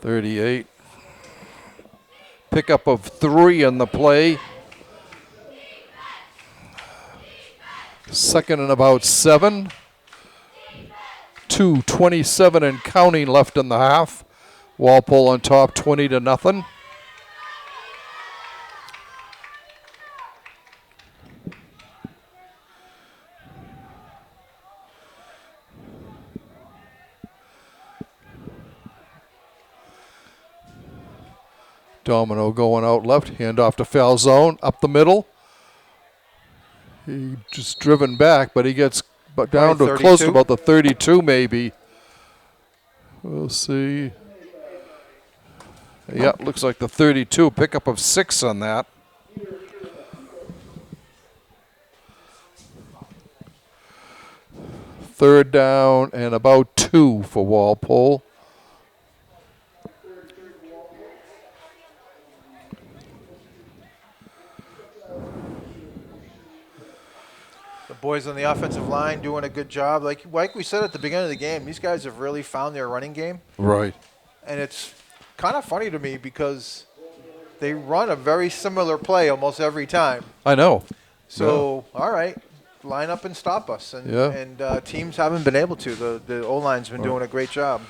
38. Pickup of 3 on the play. Second and about 7. 2:27 and counting left in the half. Walpole on top, 20-0. Domino going out left, hand off to Falzone, up the middle. He just driven back, but he gets down to close to about the 32 maybe. We'll see. Yeah, looks like the 32. Pickup of 6 on that. Third down and about 2 for Walpole. Boys on the offensive line doing a good job. Like we said at the beginning of the game, these guys have really found their running game. Right. And it's kind of funny to me because they run a very similar play almost every time. I know. So, all right, line up and stop us. And teams haven't been able to. The O-line's been doing a great job.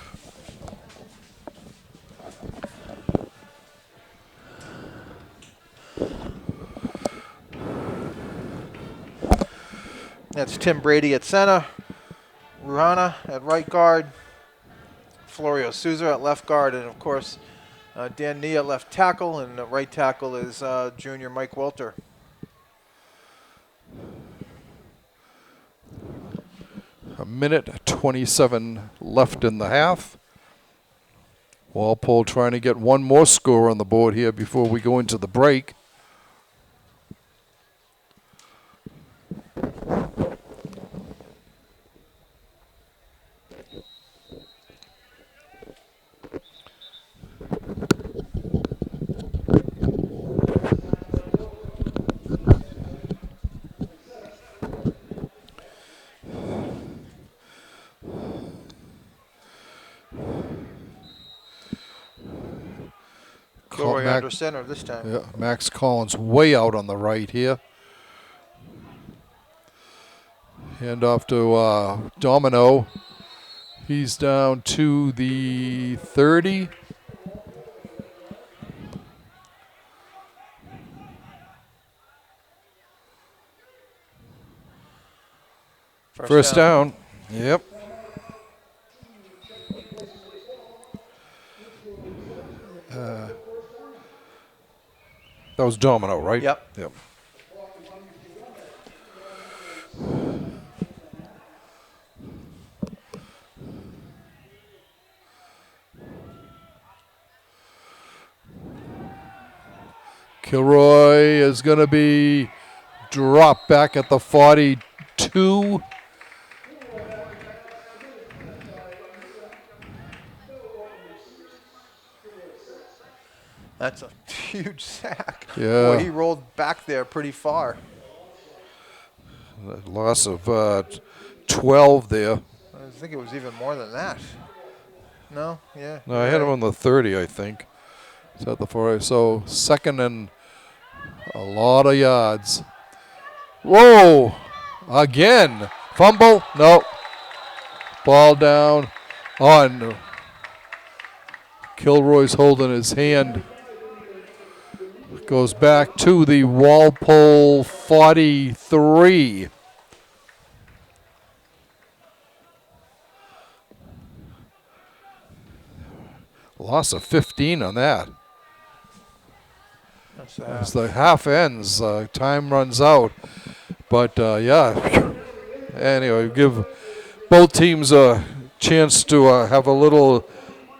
That's Tim Brady at center, Ruhana at right guard, Florio Souza at left guard, and of course Dan Nee at left tackle, and the right tackle is junior Mike Welter. A minute 27 left in the half. Walpole trying to get one more score on the board here before we go into the break. Under center this time. Yeah, Max Collins way out on the right here. Hand off to Domino. He's down to the 30. First down. Yep. That was Domino, right? Yep. Yep. Kilroy is going to be dropped back at the 42. That's a huge sack. Yeah. Boy, he rolled back there pretty far. Loss of 12 there. I think it was even more than that. No? Yeah. No, I had him on the 30, I think. It's at the 40. So second and a lot of yards. Whoa! Again. Fumble. No. Ball down on. Kilroy's holding his hand. Goes back to the Walpole 43. Loss of 15 on that. As the half ends, time runs out. But, yeah. Anyway, give both teams a chance to have a little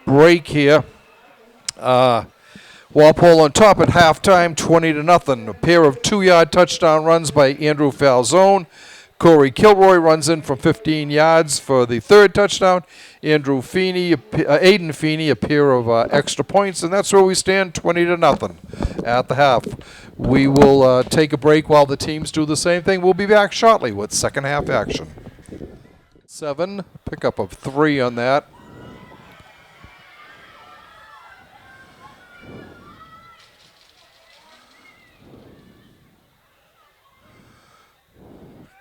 break here. Walpole on top at halftime, 20-0. A pair of 2-yard touchdown runs by Andrew Falzone. Corey Kilroy runs in from 15 yards for the third touchdown. Aiden Feeney, a pair of extra points, and that's where we stand, 20-0 at the half. We will take a break while the teams do the same thing. We'll be back shortly with second half action. 7, pickup of 3 on that.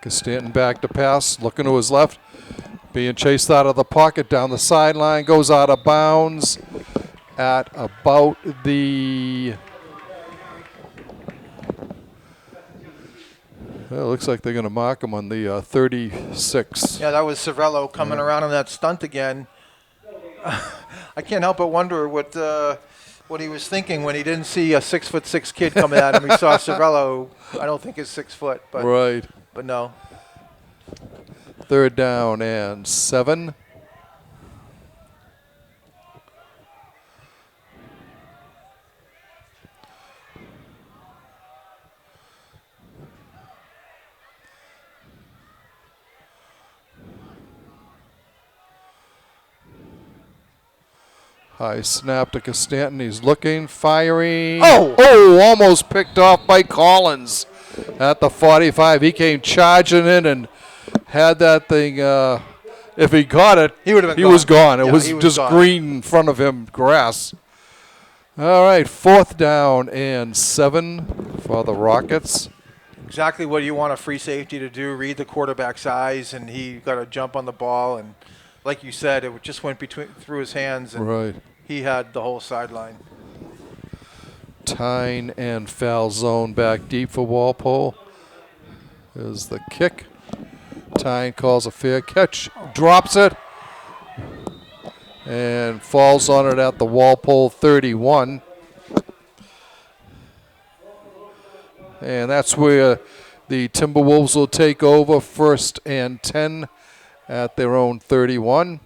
Stanton back to pass, looking to his left, being chased out of the pocket, down the sideline, goes out of bounds at about the... Well, it looks like they're going to mark him on the 36. Yeah, that was Cervello coming around on that stunt again. I can't help but wonder what he was thinking when he didn't see a 6'6" kid coming at him. He saw Cervello. I don't think is 6 foot, but right. But no. Third down and 7. High snap to Stanton. He's looking, firing. Oh, almost picked off by Collins at the 45. He came charging in and had that thing. If he caught it, he would have been. He was gone. It yeah, was just gone. Green in front of him, grass. All right, 4th down and 7 for the Rockets. Exactly what you want a free safety to do. Read the quarterback's eyes, and he got to jump on the ball. And like you said, it just went through his hands, and right. He had the whole sideline. Tyne and Falzone back deep for Walpole. There's the kick. Tyne calls a fair catch, drops it, and falls on it at the Walpole 31. And that's where the Timberwolves will take over, 1st and 10 at their own 31.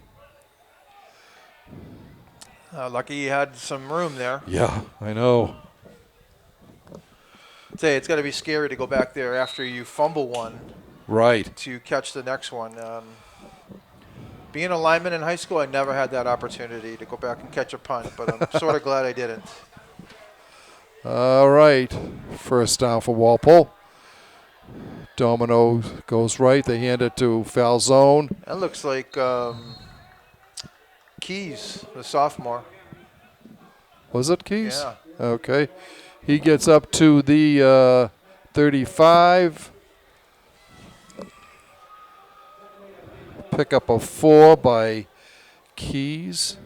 Lucky he had some room there. Yeah, I know. Say it's got to be scary to go back there after you fumble one. Right. To catch the next one. Being a lineman in high school, I never had that opportunity to go back and catch a punt, but I'm sort of glad I didn't. All right. 1st down for Walpole. Domino goes right. They hand it to Falzone. That looks like Keys, the sophomore. Was it Keys? Yeah. Okay. He gets up to the 35. Pickup of 4 by Keys.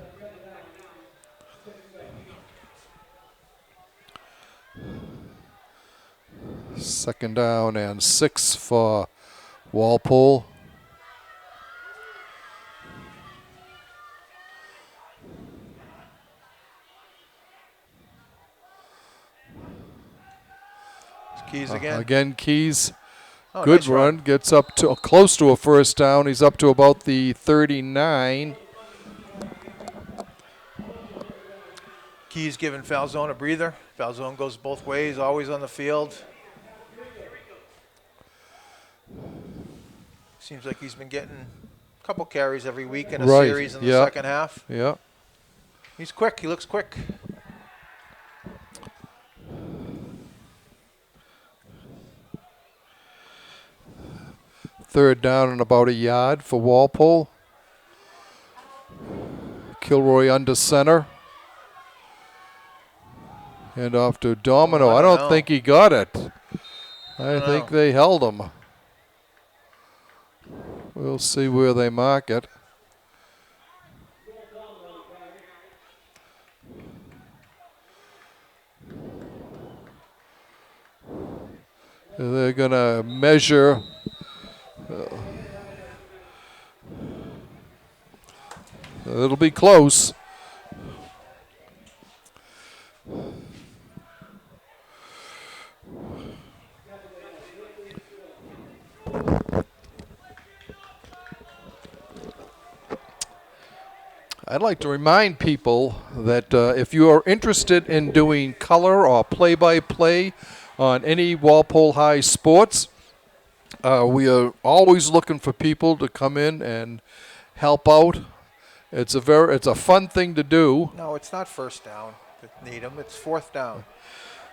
Second down and 6 for Walpole. Keys again. Again, Keys. Oh, good nice run. Gets up to close to a 1st down. He's up to about the 39. Keys giving Falzone a breather. Falzone goes both ways, always on the field. Seems like he's been getting a couple carries every week in a series in the second half. Yeah. He's quick. He looks quick. Third down and about a yard for Walpole. Kilroy under center. And off to Domino. I don't think he got it. I think they held him. We'll see where they mark it. They're going to measure. It'll be close. I'd like to remind people that if you are interested in doing color or play-by-play on any Walpole High sports, we are always looking for people to come in and help out. It's a fun thing to do. No, it's not first down with Needham. It's fourth down.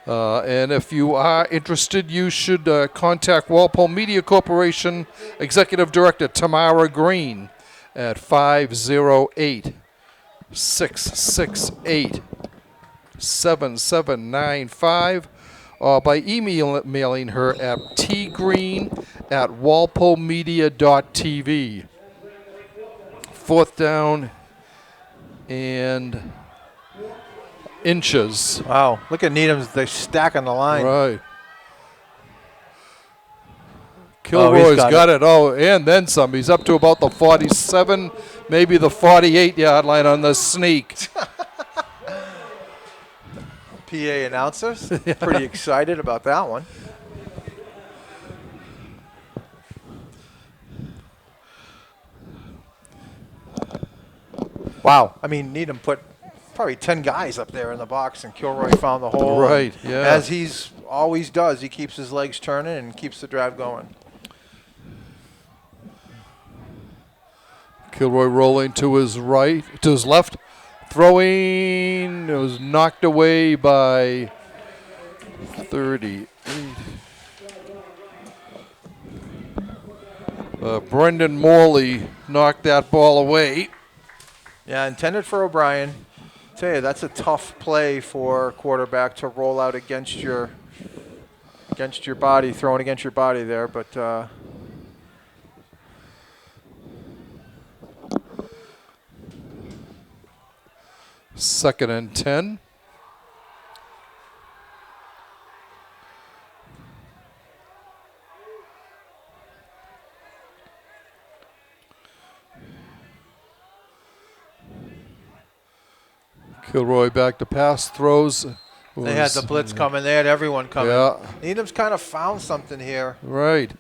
And if you are interested, you should contact Walpole Media Corporation Executive Director Tamara Green at 508-668-7795 or by emailing her at tgreen@walpolemedia.tv. Fourth down and inches. Wow, look at Needham's. They're stacking the line. Right. Kilroy's got it. Oh, and then some. He's up to about the 47, maybe the 48-yard line on the sneak. PA announcers pretty excited about that one. Wow. I mean, Needham put probably 10 guys up there in the box, and Kilroy found the hole. Right, yeah. As he's always does, he keeps his legs turning and keeps the drive going. Kilroy rolling to his right, to his left, throwing. It was knocked away by 38. Brendan Morley knocked that ball away. Yeah, intended for O'Brien. I tell you, that's a tough play for a quarterback to roll out against your body, throwing against your body there, but. Second and 10. Kilroy back to pass, throws. They had the blitz coming. They had everyone coming. Yeah. Needham's kind of found something here. Right.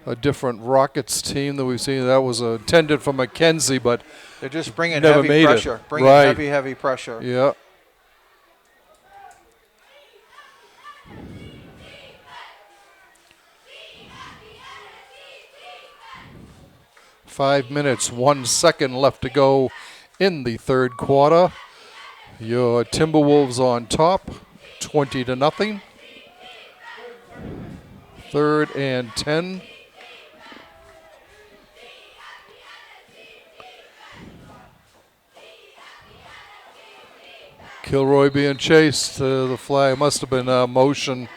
A different Rockets team that we've seen. That was intended for McKenzie, but they're just bringing never heavy made pressure. it. Bringing Right. heavy pressure. Yeah. Five minutes, 1 second left to go in the third quarter. Your Timberwolves on top, 20-0. Third and 10. Kilroy being chased. The flag must have been motion.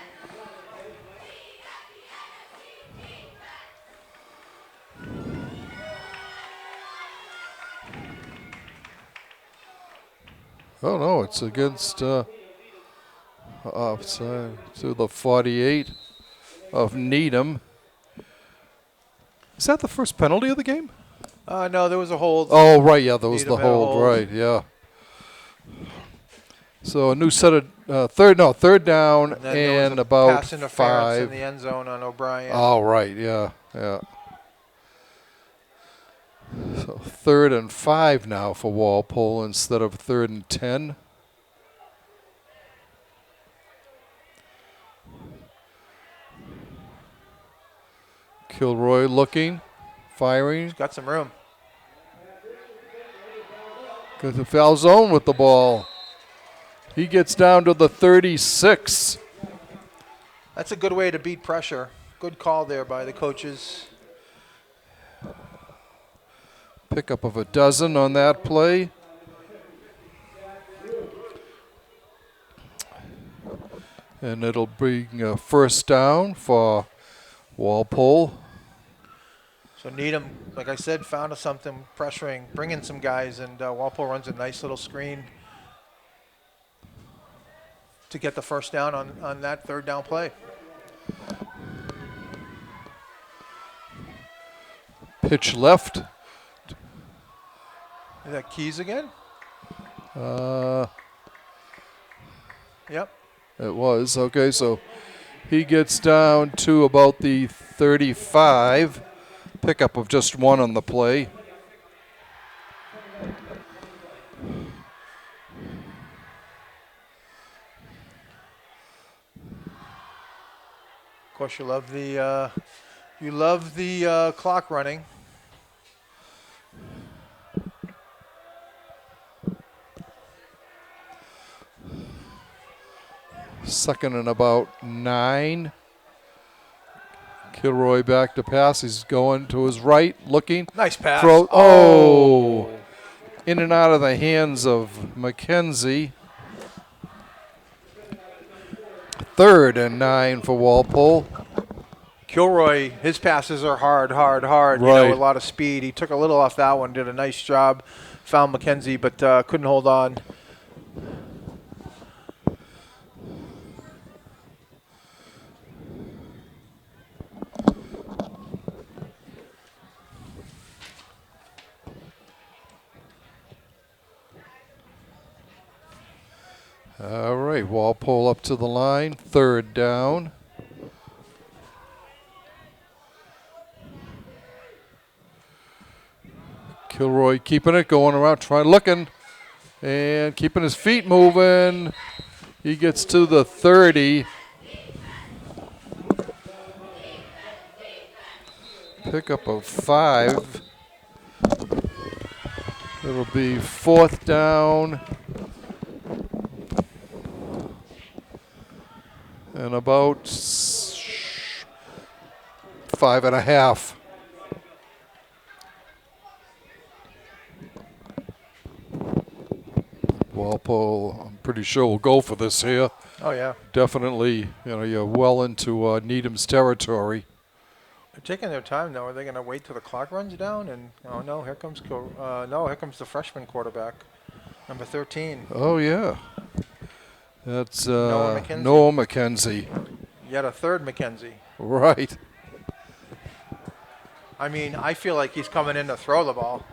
Oh no, it's against offside to the 48 of Needham. Is that the first penalty of the game? No, there was a hold. Oh right, yeah, there was Needham the had a hold. hold. Right, yeah. So a new set of third down And then there was and a about pass interference in 5. the end zone on O'Brien. Oh right, yeah. So 3rd and 5 now for Walpole instead of 3rd and 10. Kilroy looking, firing. He's got some room. Goes to foul zone with the ball. He gets down to the 36. That's a good way to beat pressure. Good call there by the coaches. Pickup of a dozen on that play. And it'll bring a first down for Walpole. So Needham, like I said, found us something, pressuring, bringing some guys, and Walpole runs a nice little screen to get the first down on that third down play. Pitch left. Is that Keys again? Uh, Yep. it was. Okay, so he gets down to about the 35. Pickup of just one on the play. Of course, you love the clock running. Second and about 9. Kilroy back to pass. He's going to his right, looking. Nice pass. Throw. Oh! In and out of the hands of McKenzie. 3rd and 9 for Walpole. Kilroy, his passes are hard. Right. You know, a lot of speed. He took a little off that one, did a nice job. Found McKenzie, but couldn't hold on. All right, Walpole up to the line. 3rd down. Kilroy keeping it, going around, looking, and keeping his feet moving. He gets to the 30. Pickup of 5. It'll be 4th down. And about 5.5. Walpole, I'm pretty sure will go for this here. Oh, yeah. Definitely, you're well into Needham's territory. They're taking their time, though. Are they going to wait till the clock runs down? And oh no, here comes here comes the freshman quarterback, number 13. Oh yeah, that's Noah McKenzie. Noah McKenzie. Yet a third McKenzie. Right. I mean, I feel like he's coming in to throw the ball.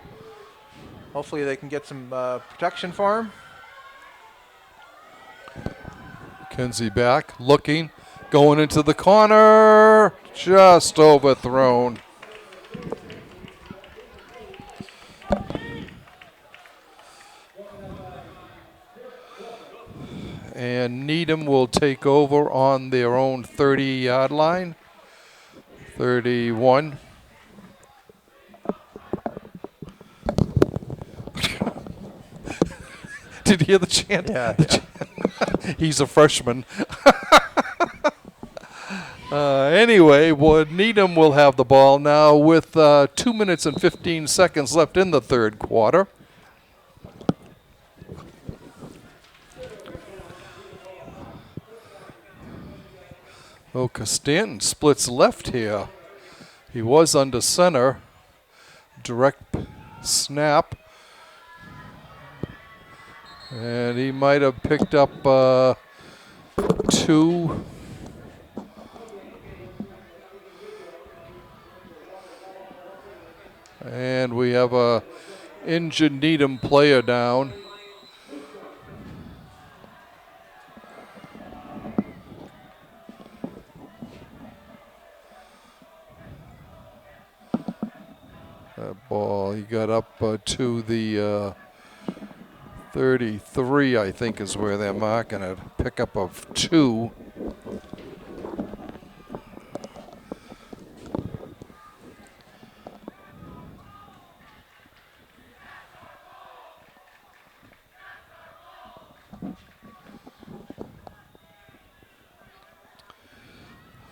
Hopefully, they can get some protection for him. McKenzie back, looking, going into the corner, just overthrown. And Needham will take over on their own 30-yard line. 31. Did you hear the chant? Yeah. He's a freshman. Anyway, Needham will have the ball now with 2 minutes and 15 seconds left in the 3rd quarter. Oh, Stanton splits left here. He was under center. Direct snap. And he might have picked up 2. And we have a injured Needham player down. That ball, he got up to the 33, I think, is where they're marking it. Pickup of 2.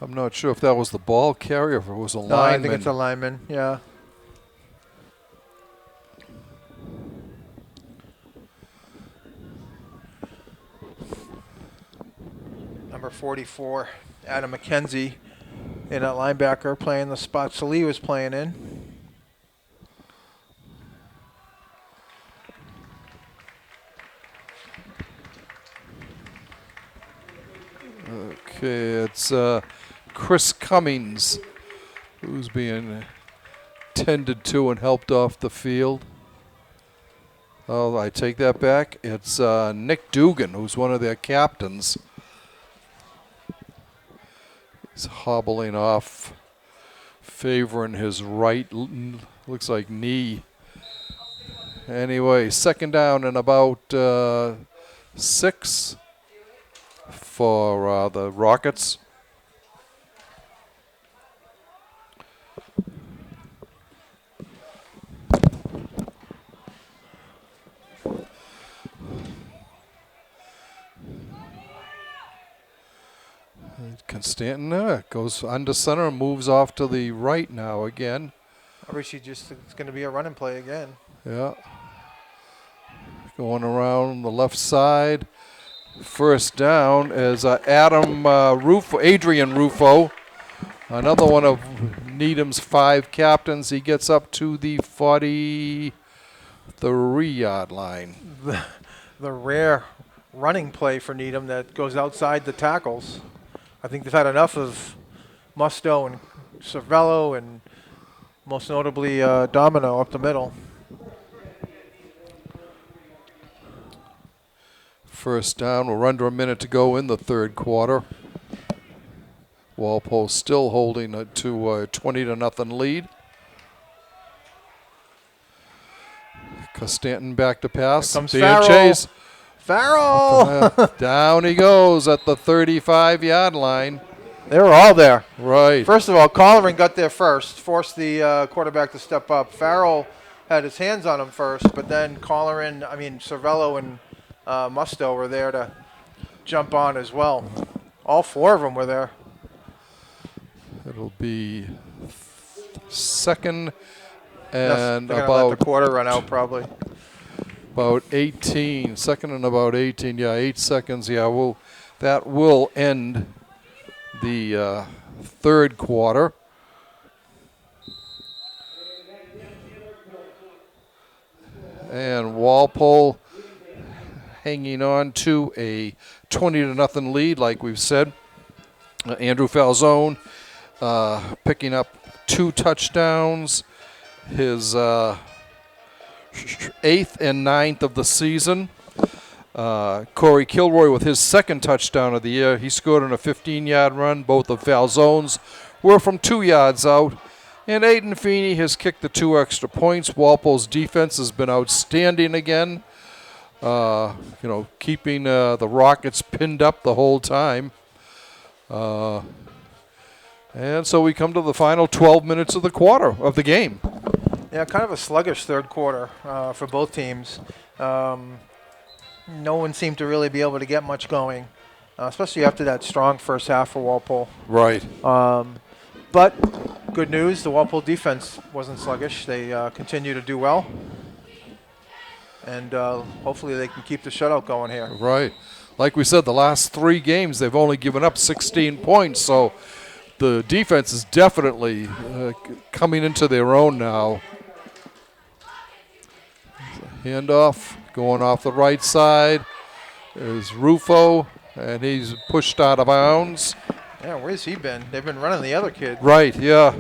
I'm not sure if that was the ball carrier or if it was a lineman. No, I think it's a lineman, yeah. Number 44, Adam McKenzie, in at linebacker, playing the spot Salee was playing in. Okay, it's Chris Cummings who's being tended to and helped off the field. Oh, I take that back. It's Nick Dugan, who's one of their captains. He's hobbling off, favoring his right, looks like knee. Anyway, second down and about 6 for the Rockets. Constantin goes under center and moves off to the right now again. I wish it's going to be a running play again. Yeah. Going around the left side. First down is Adrian Rufo, another one of Needham's 5 captains. He gets up to the 43-yard line. The rare running play for Needham that goes outside the tackles. I think they've had enough of Musto and Cervello and most notably Domino up the middle. First down. We're under a minute to go in the third quarter. Walpole still holding it to a 20-0 lead. Constantin back to pass. Here comes being Farrell. chased. Farrell! Down he goes at the 35-yard line. They were all there. Right. First of all, Colleran got there first, forced the quarterback to step up. Farrell had his hands on him first, but then Cervello and Musto were there to jump on as well. All 4 of them were there. It'll be second They're and gonna let about the quarter run out probably. about 18. Second and about 18. Yeah, 8 seconds. Yeah, that will end the third quarter. And Walpole hanging on to a 20-0 lead, like we've said. Andrew Falzone picking up 2 touchdowns, his 8th and 9th of the season. Corey Kilroy with his 2nd touchdown of the year. He scored on a 15-yard run. Both of Falzone's were from 2 yards out. And Aiden Feeney has kicked the 2 extra points. Walpole's defense has been outstanding again. Keeping the Rockets pinned up the whole time. And so we come to the final 12 minutes of the quarter of the game. Yeah, kind of a sluggish third quarter for both teams. No one seemed to really be able to get much going, especially after that strong first half for Walpole. Right. But good news, the Walpole defense wasn't sluggish. They continue to do well. And hopefully they can keep the shutout going here. Right. Like we said, the last 3 games, they've only given up 16 points. So the defense is definitely coming into their own now. Handoff going off the right side is Rufo, and he's pushed out of bounds. Yeah, where's he been? They've been running the other kid. Right, yeah.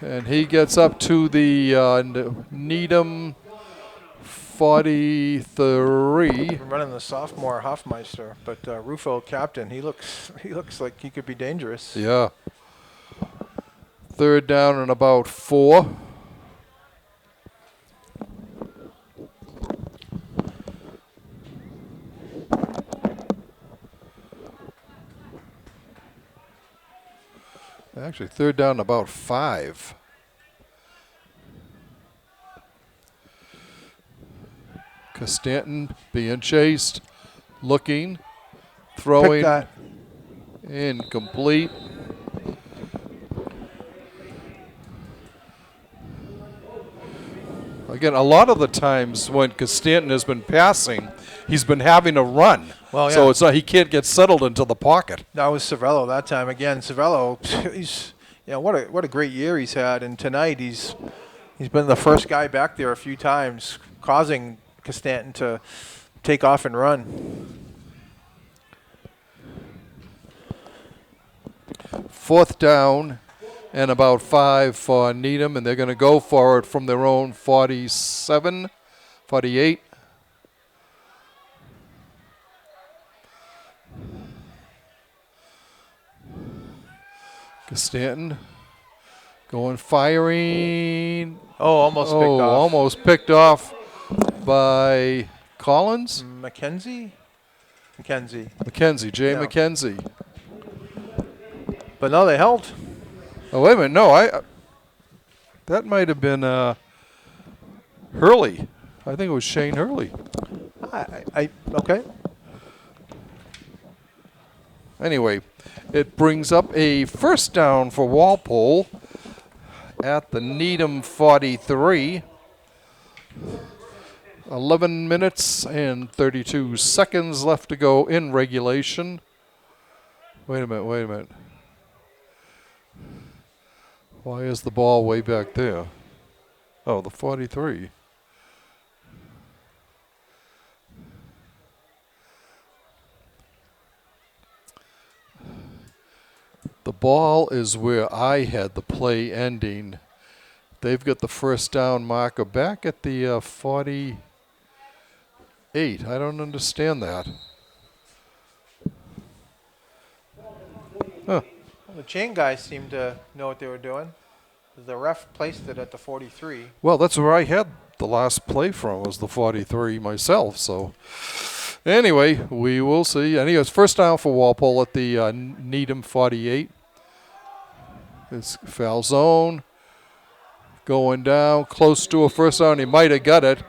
And he gets up to the Needham 43. Been running the sophomore Hoffmeister, but Rufo captain. He looks like he could be dangerous. Yeah. Third down and about 4. Actually, third down and about 5. Constantin being chased, looking, throwing, that. incomplete. Again, a lot of the times when Constantin has been passing, he's been having a run. Well, yeah. So it's he can't get settled into the pocket. That was Cervello that time. Again, Cervello, he's what a great year he's had, and tonight he's been the first guy back there a few times, causing Constantin to take off and run. 4th down and about 5 for Needham, and they're going to go for it from their own 47, 48. Stanton going firing. Oh, almost picked off. Almost picked off by Collins. McKenzie, Jay Yeah. McKenzie. But no, they held. Oh, wait a minute. No, that might have been Hurley. I think it was Shane Hurley. Okay. Anyway, it brings up a 1st down for Walpole at the Needham 43. 11 minutes and 32 seconds left to go in regulation. Wait a minute. Why is the ball way back there? Oh, the 43. The ball is where I had the play ending. They've got the 1st down marker back at the 48. I don't understand that. Huh. Well, the chain guys seemed to know what they were doing. The ref placed it at the 43. Well, that's where I had the last play from, was the 43 myself. So anyway, we will see. Anyway, it's 1st down for Walpole at the Needham 48. It's foul zone. Going down, close to a 1st down. He might have got it.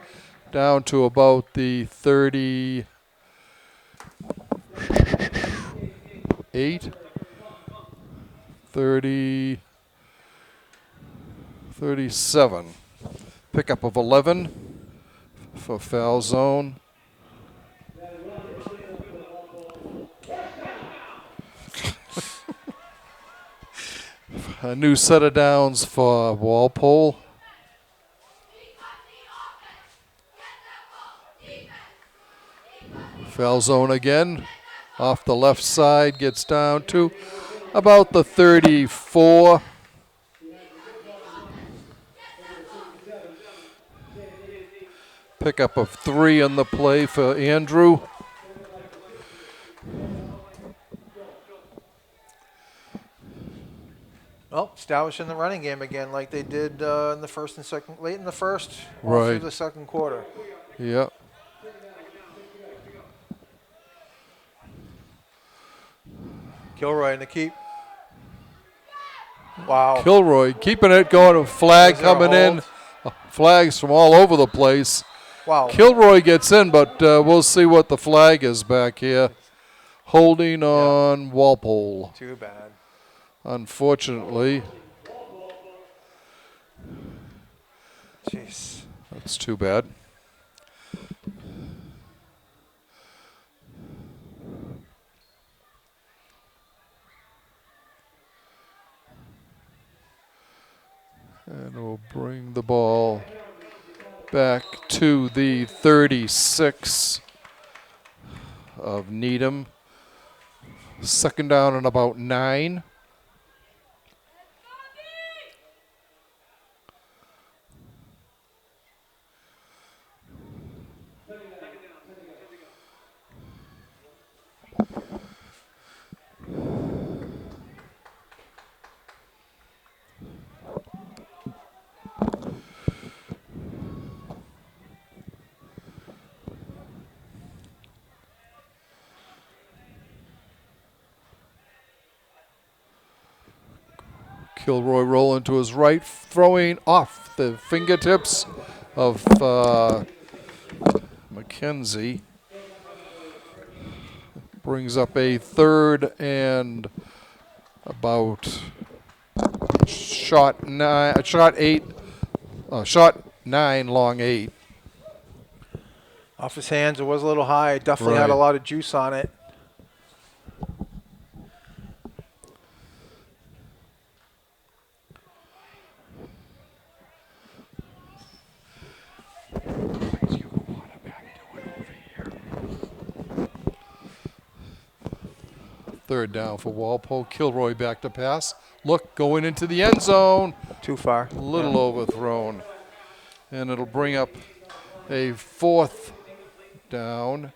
Down to about the 38. 30. 37. Pickup of 11 for foul zone. A new set of downs for Walpole. Foul zone again. Off the left side, gets down to about the 34. Pickup of 3 on the play for Andrew. Well, establishing the running game again, like they did in the first and second, late in the first, all Right. through the second quarter. Yep. Kilroy in the keep. Wow. Kilroy keeping it going. A flag Was there a coming in. hold? Flags from all over the place. Wow. Kilroy gets in, but we'll see what the flag is back here. Holding on Walpole. Too bad. Unfortunately. Jeez. That's too bad. And we'll bring the ball back to the 36 of Needham. 2nd down and about 9. Kilroy rolling to his right, throwing off the fingertips of McKenzie. Brings up a 3rd and about shot 9, long 8. Off his hands, it was a little high. Definitely had a Right. lot of juice on it. Third down for Walpole. Kilroy back to pass. Look, going into the end zone. Too far. A little overthrown. And it'll bring up a fourth down.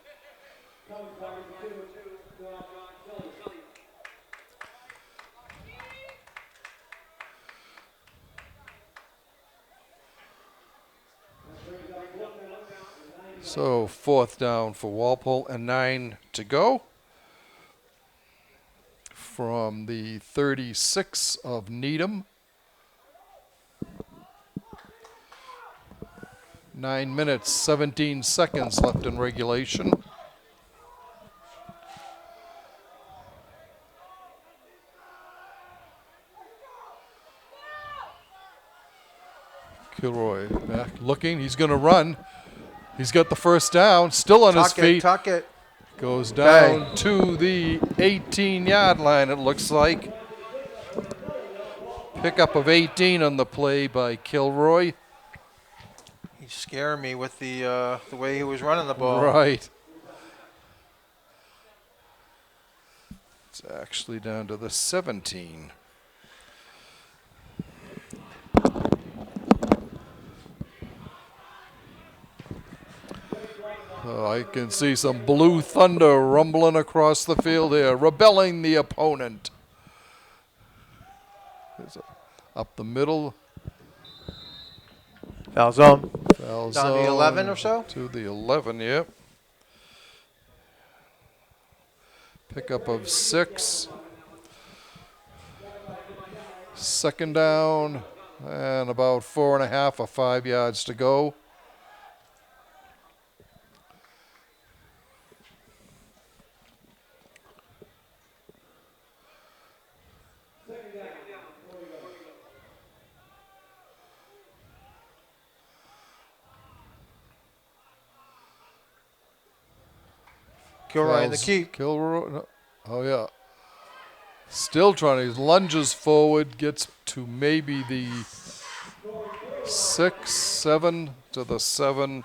So fourth down for Walpole and 9 to go from the 36 of Needham. 9 minutes, 17 seconds left in regulation. Kilroy back looking. He's going to run. He's got the first down. Still on his feet. Tuck it. Goes down to the 18-yard line, it looks like. Pickup of 18 on the play by Kilroy. He's scaring me with the way he was running the ball. Right. It's actually down to the 17. Oh, I can see some blue thunder rumbling across the field here, rebelling the opponent. Up the middle. Foul zone. Foul Down to zone 11 or so? To the 11, yep. Pickup of 6. Second down, and about 4.5 or 5 yards to go. Kilroy in the key. Kilroy, no, oh yeah. Still trying to, lunges forward, gets to maybe the 6, 7 to the 7.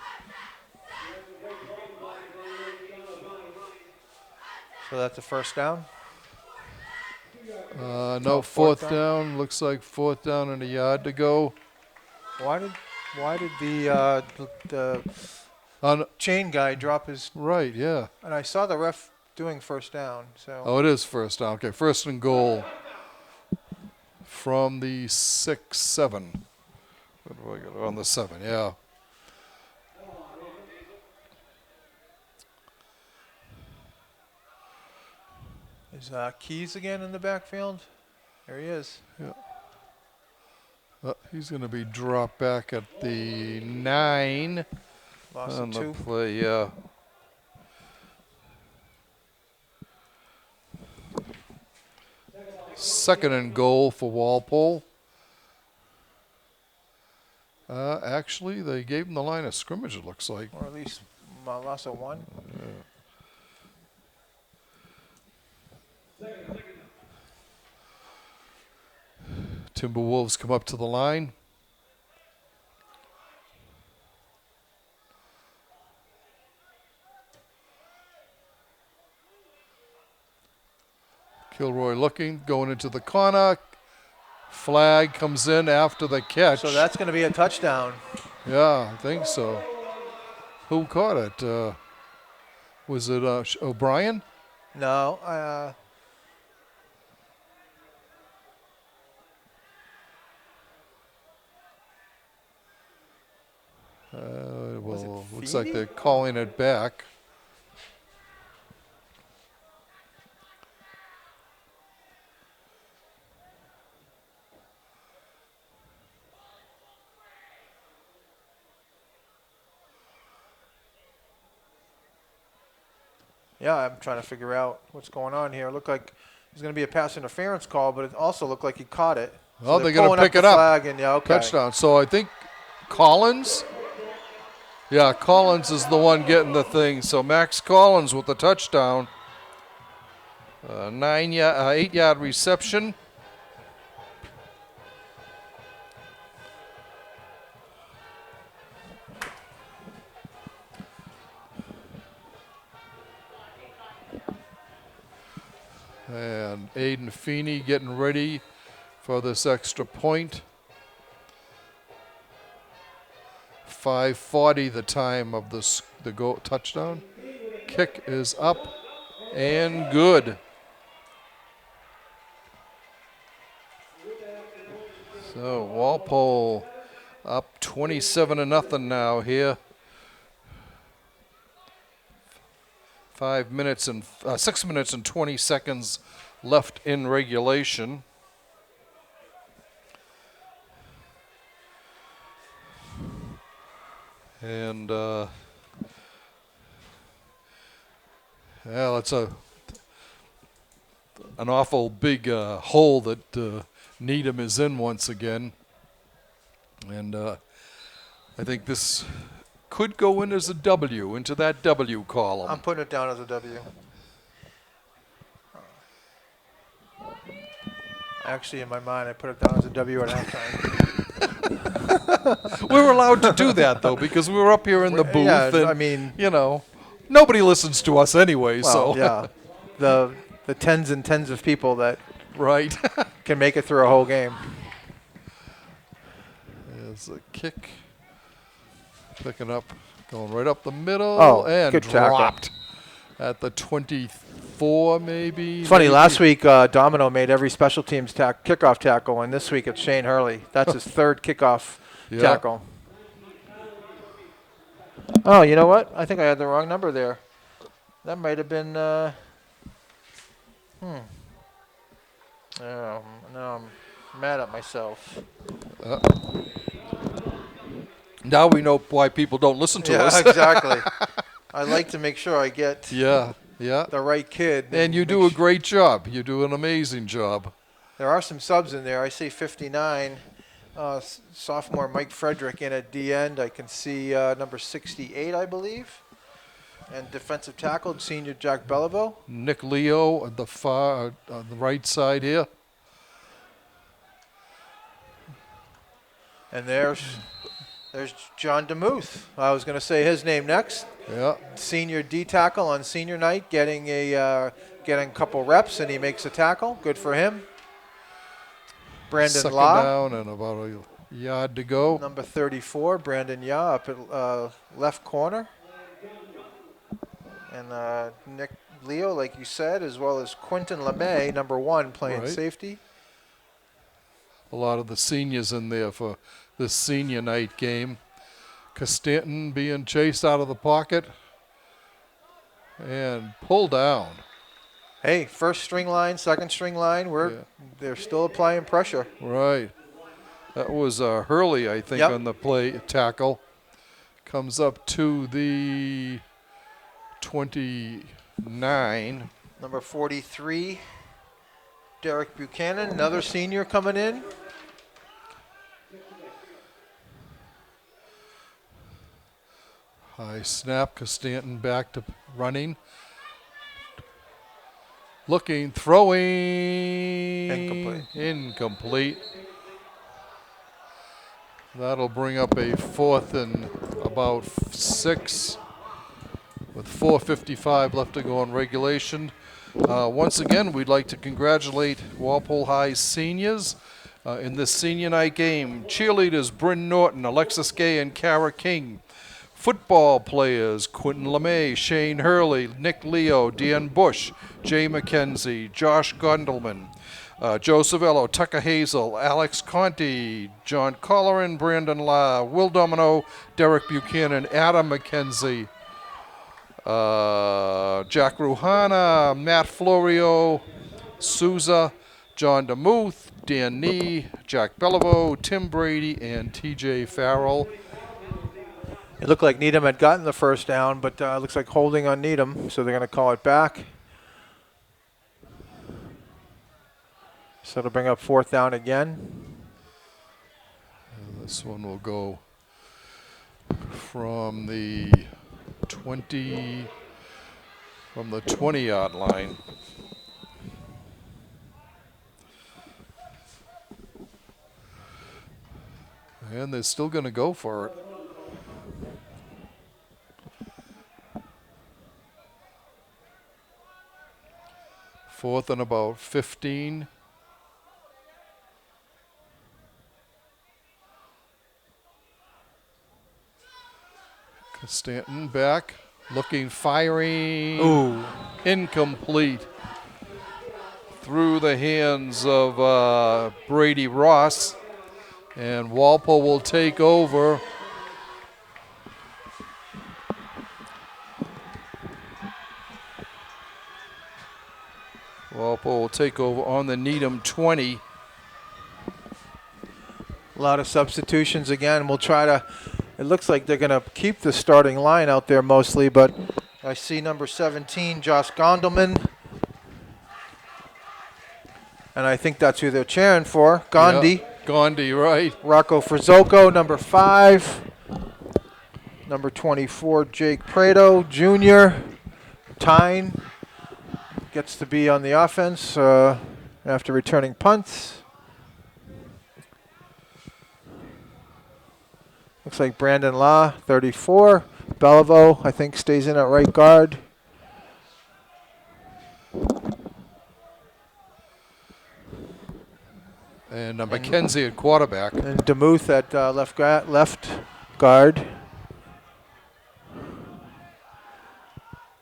So that's a first down. No, fourth down. Looks like fourth down and a yard to go. Why did the chain guy drop his? Right, yeah. And I saw the ref doing first down. So. Oh, it is first down. Okay, first and goal from the 6, 7. What do I got on the 7? Yeah. Is Keys again in the backfield? There he is. Yeah. He's going to be dropped back at the 9 Lost on a the 2. play. Yeah. Second and goal for Walpole. Actually, they gave him the line of scrimmage, it looks like. Or at least lost a 1. Timberwolves come up to the line. Kilroy looking, going into the corner. Flag comes in after the catch. So that's going to be a touchdown. Yeah, I think so. Who caught it? Was it O'Brien? No. Well, looks like they're calling it back. Yeah, I'm trying to figure out what's going on here. It looked like there's going to be a pass interference call, but it also looked like he caught it. Well, So they're going to pick it up. Flag and, yeah, okay. Touchdown. So I think Collins. Yeah, Collins is the one getting the thing. So Max Collins with the touchdown. 8-yard reception. And Aiden Feeney getting ready for this extra point. 5:40 the time of the goal touchdown. Kick is up and good. So Walpole up 27-0 now here. 6 minutes and 20 seconds left in regulation. And it's an awful big hole that Needham is in once again. And I think this could go in as a W, into that W column. I'm putting it down as a W. Actually, in my mind, I put it down as a W at halftime. We're allowed to do that, though, because we're up here in the booth. Yeah, and, I mean, nobody listens to us anyway. well, So yeah, the tens and tens of people that right. can make it through a whole game. There's a kick. Picking up, going right up the middle, and good tackle. dropped at the 24, maybe. It's funny, last week Domino made every special teams kickoff tackle, and this week it's Shane Hurley. That's his third kickoff tackle. Oh, you know what? I think I had the wrong number there. That might have been, Oh, now I'm mad at myself. Now we know why people don't listen to us. Yeah, exactly. I like to make sure I get the right kid. And you do a great job. You do an amazing job. There are some subs in there. I see 59, sophomore Mike Frederick in at D end. I can see number 68, I believe. And defensive tackle, senior Jack Belleville. Nick Leo at the far on the right side here. And there's John DeMuth. I was going to say his name next. Yeah. Senior D tackle on senior night, getting a couple reps, and he makes a tackle. Good for him. Brandon Second Law. down and about a yard to go. Number 34, Brandon Yaw up at left corner. And Nick Leo, like you said, as well as Quentin LeMay, number 1, playing safety. A lot of the seniors in there for this senior night game. Costanton being chased out of the pocket and pulled down. Hey, first string line, second string line, they're still applying pressure. Right. That was Hurley, I think, on the play tackle. Comes up to the 29. Number 43, Derek Buchanan, another senior coming in. High snap, Costanton back to running. Looking, throwing. Incomplete. That'll bring up a 4th and about 6 with 4:55 left to go in regulation. Once again, we'd like to congratulate Walpole High's seniors in this senior night game. Cheerleaders Bryn Norton, Alexis Gay, and Kara King. Football players, Quentin LeMay, Shane Hurley, Nick Leo, Dean Bush, Jay McKenzie, Josh Gondelman, Joe Savello, Tucker Hazel, Alex Conti, John Colleran, Brandon La, Will Domino, Derek Buchanan, Adam McKenzie, Jack Ruhana, Matt Florio, Souza, John DeMuth, Dan Nee, Jack Belleville, Tim Brady, and TJ Farrell. It looked like Needham had gotten the first down, but looks like holding on Needham, so they're going to call it back. So it'll bring up 4th down again. And this one will go from the 20-yard line. And they're still going to go for it. 4th and about 15. Stanton back, looking, firing. Ooh. Incomplete. Through the hands of Brady Ross. And Walpole will take over. Walpole will take over on the Needham 20. A lot of substitutions again. We'll try to, it looks like they're going to keep the starting line out there mostly, but I see number 17, Josh Gondelman. And I think that's who they're cheering for, Gandhi. Yeah, Gandhi, right. Rocco Frizzoco, number 5. Number 24, Jake Prado, Jr. Tyne gets to be on the offense after returning punts. Looks like Brandon Law, 34. Beliveau, I think, stays in at right guard. And McKenzie at quarterback. And DeMuth at left guard.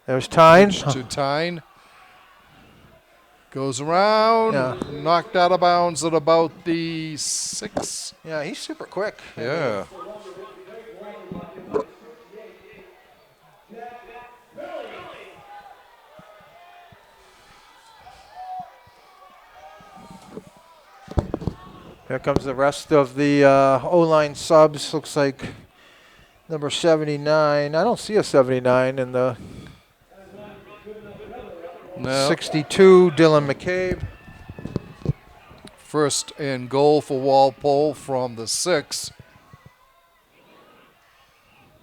There's Tyne. To Tyne. Goes around. Yeah. Knocked out of bounds at about the 6. Yeah, he's super quick. Yeah. Here comes the rest of the O-line subs. Looks like number 79. I don't see a 79 in the No. 62, Dylan McCabe. 1st and goal for Walpole from the 6.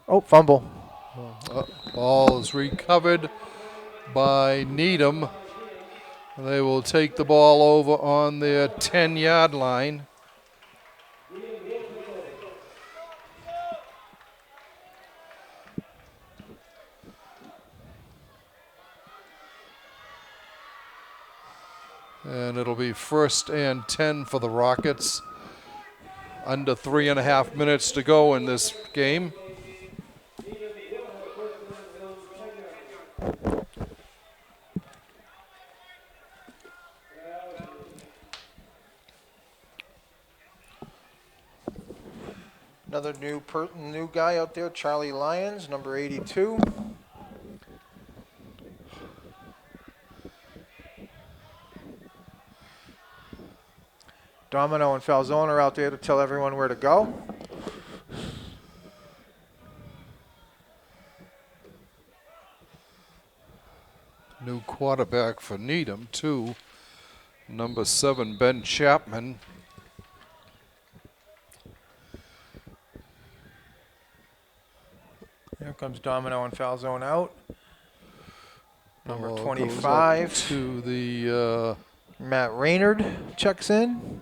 Oh, fumble. Ball is recovered by Needham. They will take the ball over on their 10-yard line. And it'll be 1st and 10 for the Rockets. Under 3.5 minutes to go in this game. Another new guy out there, Charlie Lyons, number 82. Domino and Falzone are out there to tell everyone where to go. New quarterback for Needham, too. Number 7, Ben Chapman. Here comes Domino and Falzone out. Number Ball goes 25. up to the Matt Raynard checks in.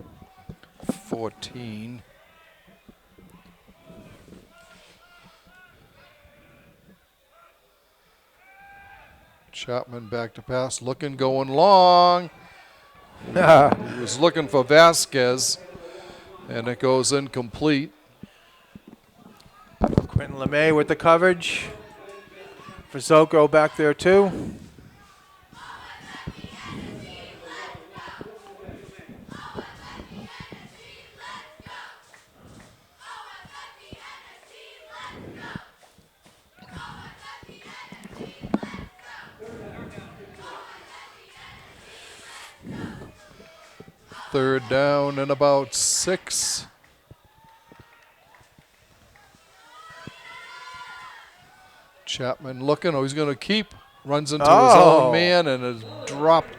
14. Chapman back to pass, looking, going long. He was looking for Vasquez, and it goes incomplete. Quentin LeMay with the coverage. Frizzoco back there too. Third down and about 6. Chapman looking. Oh, he's going to keep. Runs into his own man and is dropped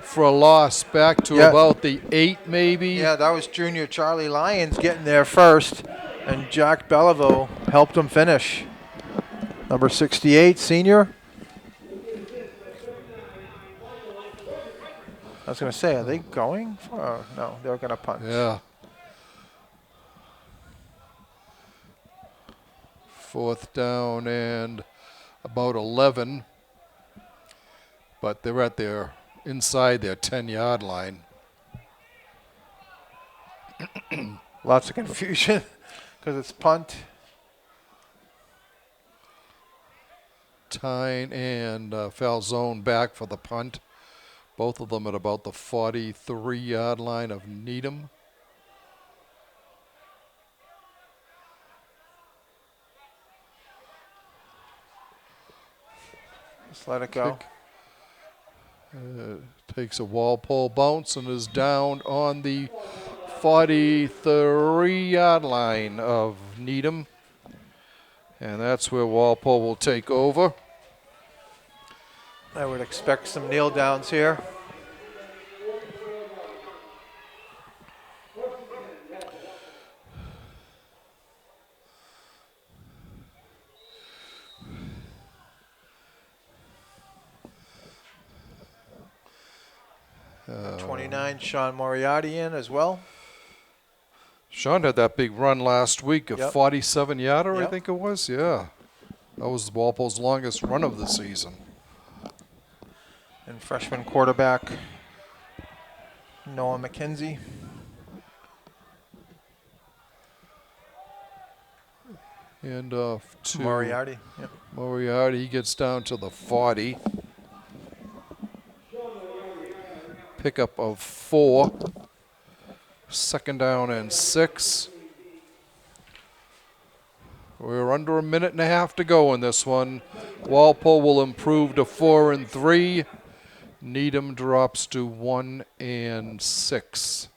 for a loss back to about the 8 maybe. Yeah, that was junior Charlie Lyons getting there first, and Jack Beliveau helped him finish. Number 68, senior. I was going to say, are they going for? No, they're going to punt. Yeah. 4th down and about 11. But they're at their inside their 10-yard line. Lots of confusion because it's punt. Tyne and Falzone back for the punt. Both of them at about the 43-yard line of Needham. Just let it go. Takes a Walpole bounce and is down on the 43-yard line of Needham. And that's where Walpole will take over. I would expect some kneel downs here. Uh, 29, Sean Moriarty in as well. Sean had that big run last week, a Yep. 47-yarder, I Yep. think it was. Yeah. That was Walpole's longest run of the season. And freshman quarterback Noah McKenzie. And to Moriarty. Yep. Moriarty, he gets down to the 40. Pickup of 4. Second down and 6. We're under a minute and a half to go in this one. Walpole will improve to 4 and 3. Needham drops to 1 and 6.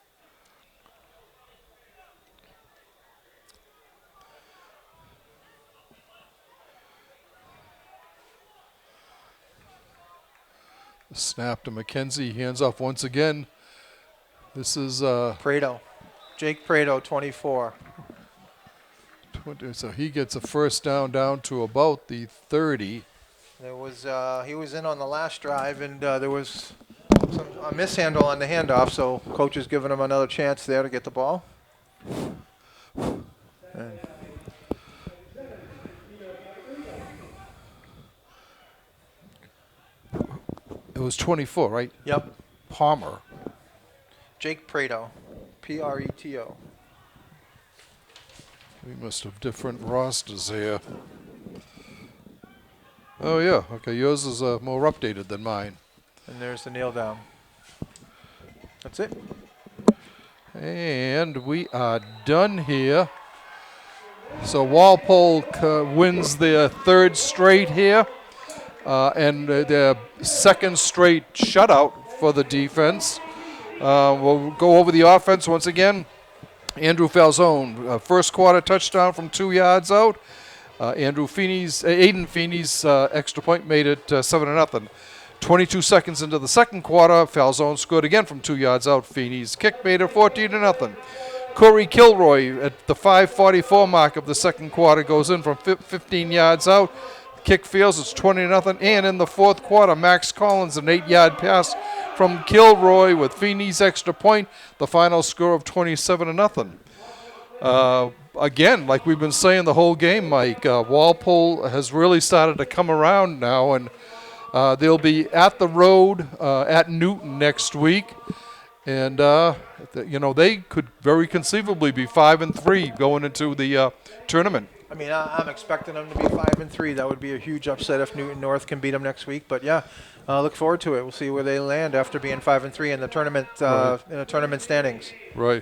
Snap to McKenzie, hands off once again. This is Prado. Jake Prado, 24. so he gets a first down to about the 30. There was he was in on the last drive, and there was a mishandle on the handoff, so coach is giving him another chance there to get the ball. And It was 24, right? yep, Palmer. Jake Prado, Preto. We must have different rosters here. Oh, yeah. Okay, yours is more updated than mine. And there's the kneel down. That's it. And we are done here. So Walpole wins their third straight here. And their second straight shutout for the defense. We'll go over the offense once again. Andrew Falzone, first quarter touchdown from 2 yards out. Aiden Feeney's extra point made it 7-0. 22 seconds into the second quarter, Falzone scored again from 2 yards out. Feeney's kick made it 14-0. Corey Kilroy at the 5:44 mark of the second quarter goes in from 15 yards out. Kick fails, it's 20-0. And in the fourth quarter, Max Collins, an 8-yard pass from Kilroy with Feeney's extra point. The final score of 27-0. Again, like we've been saying the whole game, Mike, Walpole has really started to come around now, and they'll be at the road at Newton next week. And, they could very conceivably be 5 and 3 going into the tournament. I mean, I'm expecting them to be 5 and 3. That would be a huge upset if Newton North can beat them next week. But yeah, look forward to it. We'll see where they land after being 5 and 3 in the tournament in the tournament standings. Right.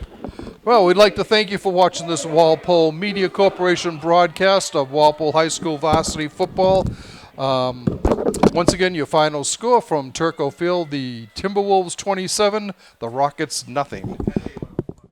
Well, we'd like to thank you for watching this Walpole Media Corporation broadcast of Walpole High School varsity football. Once again, your final score from Turco Field: the Timberwolves 27, the Rockets nothing.